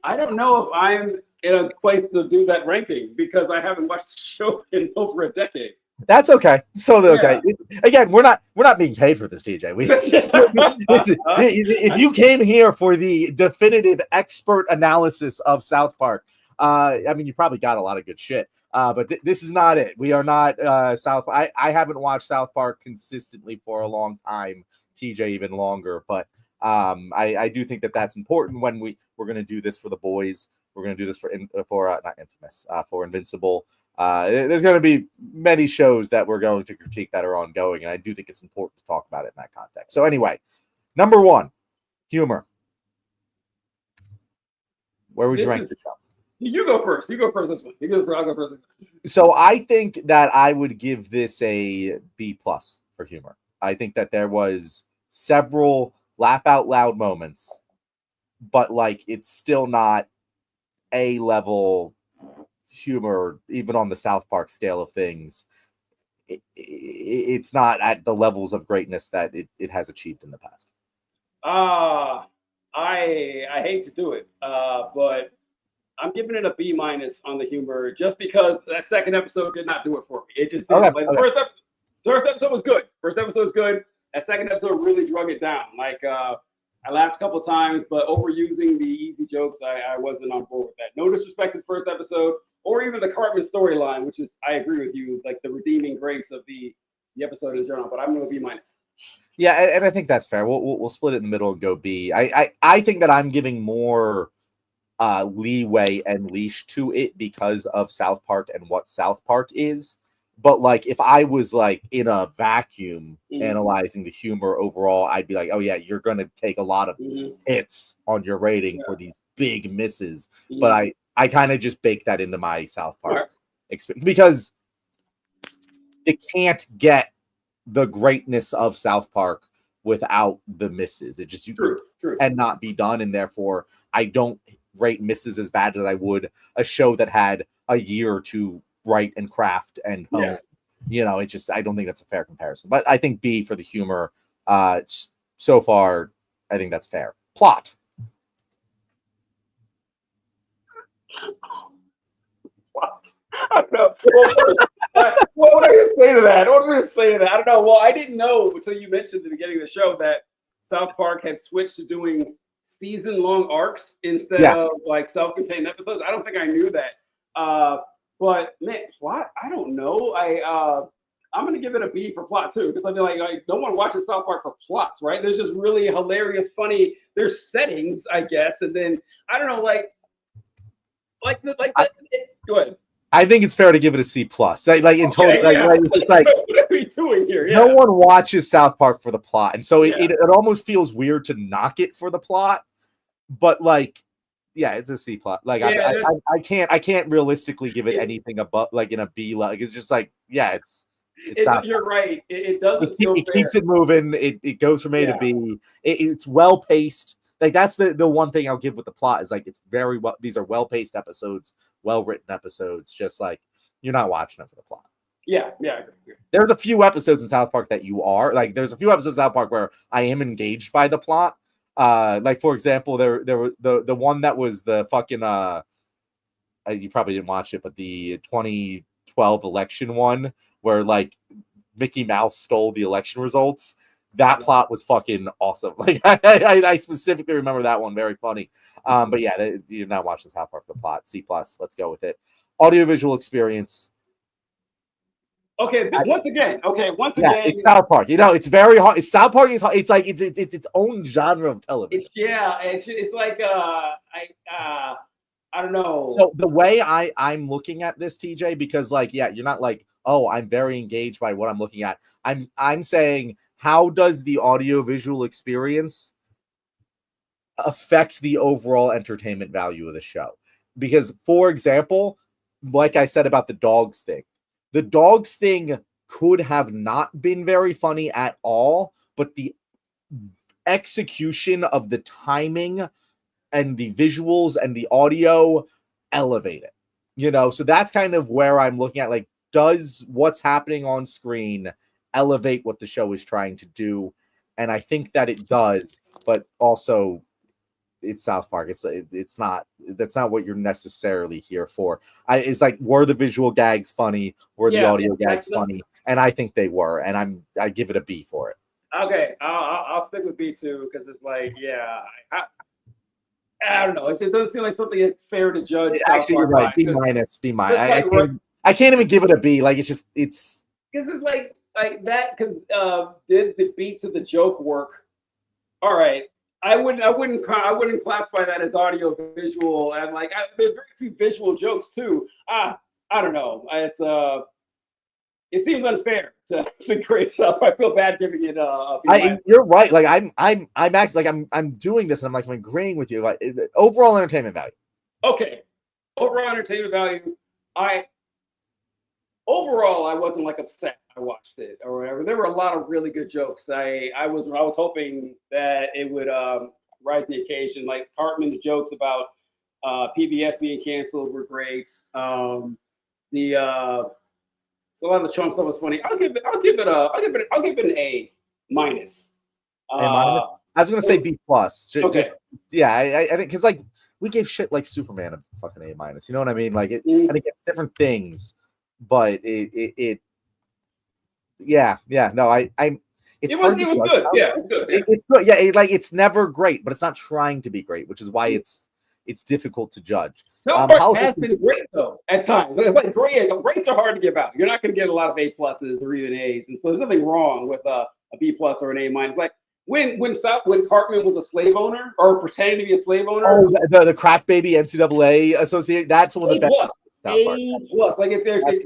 I don't know if I'm in a place to do that ranking because I haven't watched the show in over a decade. That's okay. So okay. Again, we're not being paid for this, TJ. If you came here for the definitive expert analysis of South Park, I mean, you probably got a lot of good shit. But this is not it. We are not South. I haven't watched South Park consistently for a long time. TJ even longer. But I do think that that's important when we're going to do this for the boys. We're going to do this for not Infamous, for Invincible. There's going to be many shows that we're going to critique that are ongoing, and I do think it's important to talk about it in that context. So anyway, number 1, humor. Where would you rank the show? You go first. You go first this one. I'll go first. So I think that I would give this a B+ for humor. I think that there was several laugh out loud moments, but like it's still not A-level humor, even on the South Park scale of things. It's not at the levels of greatness that it has achieved in the past. I hate to do it, but I'm giving it a B- on the humor just because that second episode did not do it for me. It just didn't. Like the first episode was good. That second episode really drug it down. Like I laughed a couple of times, but overusing the easy jokes, I wasn't on board with that. No disrespect to the first episode or even the Cartman storyline, which is, I agree with you, like the redeeming grace of the episode in general. But I'm going to B-. Yeah, and I think that's fair. We'll split it in the middle and go B. I think that I'm giving more leeway and leash to it because of South Park and what South Park is. But like if I was like in a vacuum analyzing the humor overall, I'd be like, oh yeah, you're gonna take a lot of hits on your rating for these big misses. But I kind of just bake that into my South Park experience because it can't get the greatness of South Park without the misses. It just cannot be done, and therefore I don't rate misses as bad as I would a show that had a year to write and craft and hone. It's just I don't think that's a fair comparison. But I think B for the humor. So far, I think that's fair. Plot. I don't know. Well, what am I going to say to that? I don't know. Well, I didn't know until you mentioned at the beginning of the show that South Park had switched to doing season-long arcs instead of like self-contained episodes. I don't think I knew that. But man, plot, I don't know. I'm going to give it a B for plot too, because I mean, like no one watches South Park for plots, right? There's just really hilarious, funny. There's settings, I guess, and then I don't know, go ahead. I think it's fair to give it a C plus. It's like what are we doing here? No one watches South Park for the plot, and so it almost feels weird to knock it for the plot. But it's a C plot. I can't realistically give it anything above in a B. It's just you're right. It doesn't. It keeps it moving. It goes from A to B. It's well paced. That's the one thing I'll give with the plot is it's very well. These are well paced episodes, well written episodes. Just you're not watching it for the plot. Yeah. There's a few episodes in South Park that you are there's a few episodes of South Park where I am engaged by the plot. For example, there were the one that was the fucking you probably didn't watch it, but the 2012 election one where Mickey Mouse stole the election results. That plot was fucking awesome. I specifically remember that one, very funny. But yeah, you're not watching South Park for the plot. C plus, let's go with it. Audiovisual experience. Okay, once again, it's South Park. It's very hard. South Park is hard. It's it's its own genre of television. It's like I don't know. So the way I'm looking at this, TJ, because you're not oh, I'm very engaged by what I'm looking at. I'm saying, how does the audiovisual experience affect the overall entertainment value of the show? Because, for example, like I said about the dogs thing could have not been very funny at all, but the execution of the timing and the visuals and the audio elevate it. So that's kind of where I'm looking at, does what's happening on screen elevate what the show is trying to do? And I think that it does, but also it's South Park. It's not, that's not what you're necessarily here for. It's were the visual gags funny? Were the audio gags funny? And I think they were, and I give it a B for it. Okay, I'll stick with B too, because it's I don't know. It just doesn't seem like something that's fair to judge. Actually, you're right. B minus. I can't even give it a B. It's because it's like that. Because did the beats of the joke work? All right, I wouldn't classify that as audio visual. And there's very few visual jokes too. I don't know. It seems unfair to grade stuff. I feel bad giving it a B. You're right. I'm actually I'm doing this, and I'm agreeing with you. Overall entertainment value. Okay, overall entertainment value. Overall, I wasn't upset I watched it or whatever. There were a lot of really good jokes. I was hoping that it would rise to the occasion. Cartman's jokes about PBS being canceled were great. So a lot of the Trump stuff was funny. I'll give it an A minus. A minus. I was gonna say B plus. Okay. I think because we gave shit like Superman a fucking A minus. You know what I mean? And it gets different things, but it no, it was good. Yeah, it's good. Yeah. It's good. Yeah, it's never great, but it's not trying to be great, which is why it's difficult to judge. South Park has been great though at times. Grades are hard to give out. You're not going to get a lot of A pluses or even A's, and so there's nothing wrong with a B plus or an A minus. when Cartman was a slave owner or pretending to be a slave owner. Oh, the crack baby NCAA associate. That's one of the best. A+. Like if there's A+.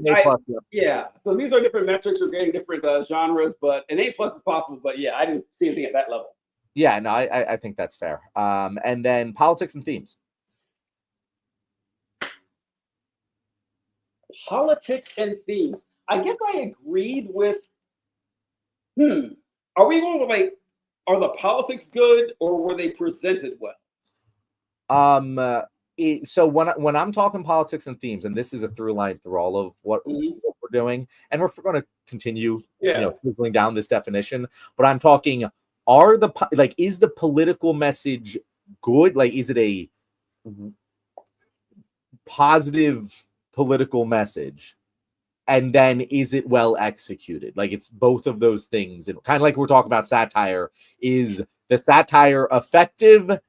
Yeah. So these are different metrics. We're getting different genres, but an A+ is possible. But yeah, I didn't see anything at that level. Yeah, no, I think that's fair. And then politics and themes. Politics and themes. I guess I agreed with. Are we going with are the politics good or were they presented well? So when I'm talking politics and themes, and this is a through line through all of what we're doing, and we're going to continue, whistling down this definition. But I'm talking, is the political message good? Like, is it a positive political message? And then is it well executed? Like, it's both of those things. And kind of like we're talking about satire, is the satire effective?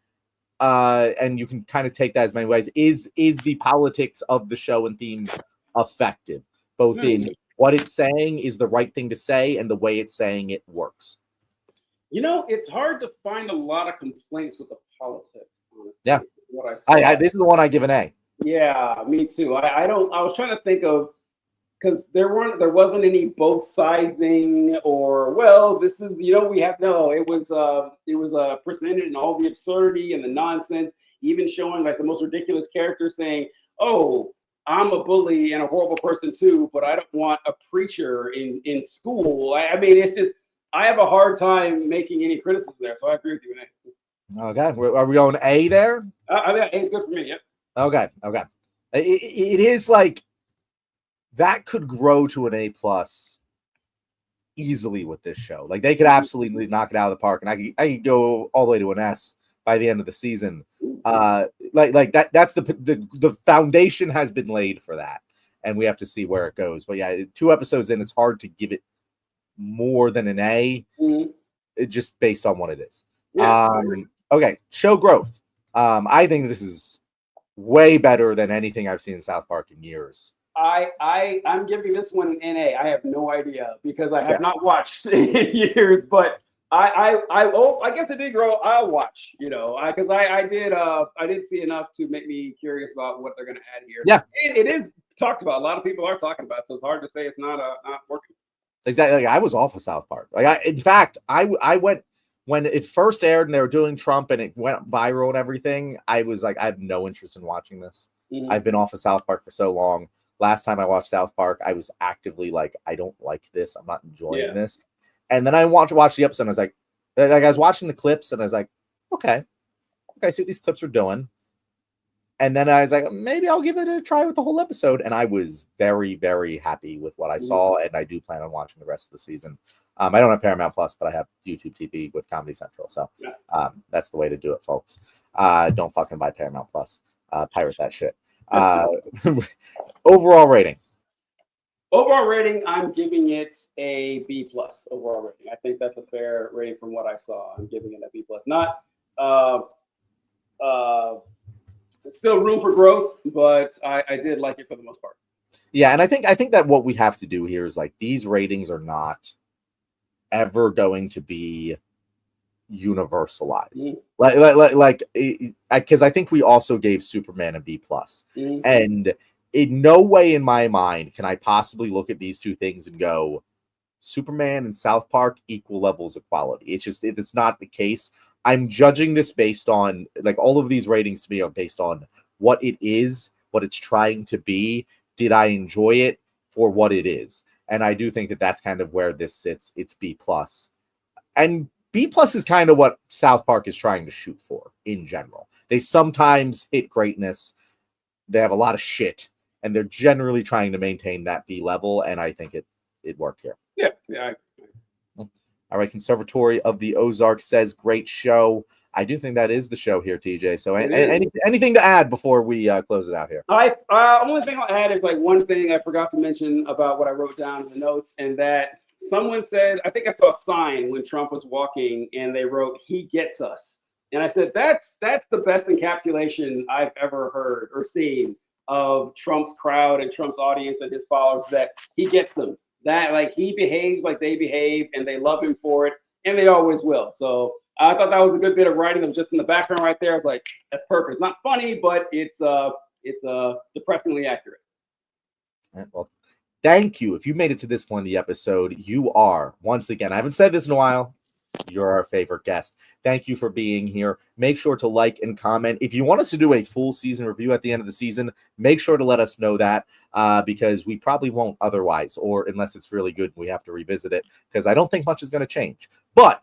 And you can kind of take that as many ways. Is the politics of the show and themes effective? Both in what it's saying is the right thing to say and the way it's saying it works. It's hard to find a lot of complaints with the politics. Honestly, yeah. What this is the one I give an A. Yeah, me too. I was trying to think of, because there wasn't any both sidesing or, well, this is, we have, no, it was presented in all the absurdity and the nonsense, even showing like the most ridiculous character saying, oh, I'm a bully and a horrible person too, but I don't want a preacher in school. I mean, it's just, I have a hard time making any criticism there, so I agree with you. Okay, are we going A there? I think A is good for me, yeah. Okay. It is like, that could grow to an A+ easily with this show. Like, they could absolutely knock it out of the park, and I could go all the way to an S by the end of the season. Like that's the foundation has been laid for that, and we have to see where it goes. But yeah, 2 episodes in, it's hard to give it more than an A, just based on what it is. Yeah. Okay, show growth. I think this is way better than anything I've seen in South Park in years. I'm giving this one an NA. I have no idea because I have not watched in years, but I guess it did grow. I'll watch, because I did see enough to make me curious about what they're going to add here. Yeah, it is talked about. A lot of people are talking about it, so it's hard to say it's not working. Exactly. Like, I was off of South Park. In fact, I went when it first aired and they were doing Trump and it went viral and everything. I was like, I have no interest in watching this. I've been off of South Park for so long. Last time I watched South Park, I was actively like, I don't like this. I'm not enjoying this. And then I watched the episode and I was like I was watching the clips and I was like, okay, I see what these clips are doing. And then I was like, maybe I'll give it a try with the whole episode. And I was very, very happy with what I saw. And I do plan on watching the rest of the season. I don't have Paramount Plus, but I have YouTube TV with Comedy Central. So that's the way to do it, folks. Don't fucking buy Paramount Plus. Pirate that shit. Overall rating. I'm giving it a B+. Overall rating. I think that's a fair rating from what I saw. I'm giving it a B+. Not still room for growth, but I did like it for the most part. Yeah, and I think that what we have to do here is, like, these ratings are not ever going to be universalized. Because I think we also gave Superman a B+. And in no way in my mind can I possibly look at these two things and go, Superman and South Park equal levels of quality. It's not the case. I'm judging this based on, like, all of these ratings to me are based on what it is, what it's trying to be. Did I enjoy it for what it is? And I do think that that's kind of where this sits. It's B+. And B+ is kind of what South Park is trying to shoot for in general. They sometimes hit greatness. They have a lot of shit, and they're generally trying to maintain that B level, and I think it worked here. Yeah. All right, Conservatory of the Ozarks says, great show. I do think that is the show here, TJ. So anything to add before we close it out here? Only thing I'll add is, like, one thing I forgot to mention about what I wrote down in the notes, and that someone said, I think I saw a sign when Trump was walking, and they wrote, "He gets us." And I said, that's the best encapsulation I've ever heard or seen of Trump's crowd and Trump's audience and his followers, that he gets them. That, like, he behaves like they behave and they love him for it. and they always will. So I thought that was a good bit of writing. I'm just in the background right there. I was like, that's perfect. It's not funny, but it's depressingly accurate. All right, well, thank you. If you made it to this point in the episode, you are, once again, I haven't said this in a while, you're our favorite guest. Thank you for being here. Make sure to like and comment. If you want us to do a full season review at the end of the season, make sure to let us know that because we probably won't otherwise, or unless it's really good, we have to revisit it because I don't think much is going to change. But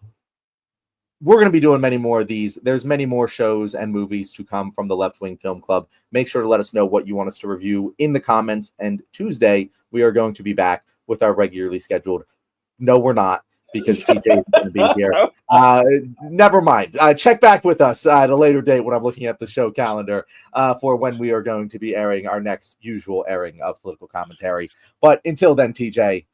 we're going to be doing many more of these. There's many more shows and movies to come from the Left Wing Film Club. Make sure to let us know what you want us to review in the comments. And Tuesday, we are going to be back with our regularly scheduled. No, we're not, because TJ is going to be here. Never mind. Check back with us at a later date when I'm looking at the show calendar for when we are going to be airing our next usual airing of political commentary. But until then, TJ,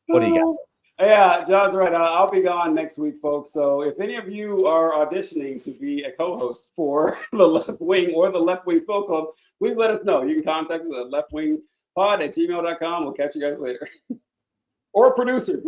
what do you got? Yeah, John's right. I'll be gone next week, folks. So if any of you are auditioning to be a co-host for the Left Wing or the Left Wing Film Club, please let us know. You can contact us at leftwingpod@gmail.com. We'll catch you guys later. Or a producer.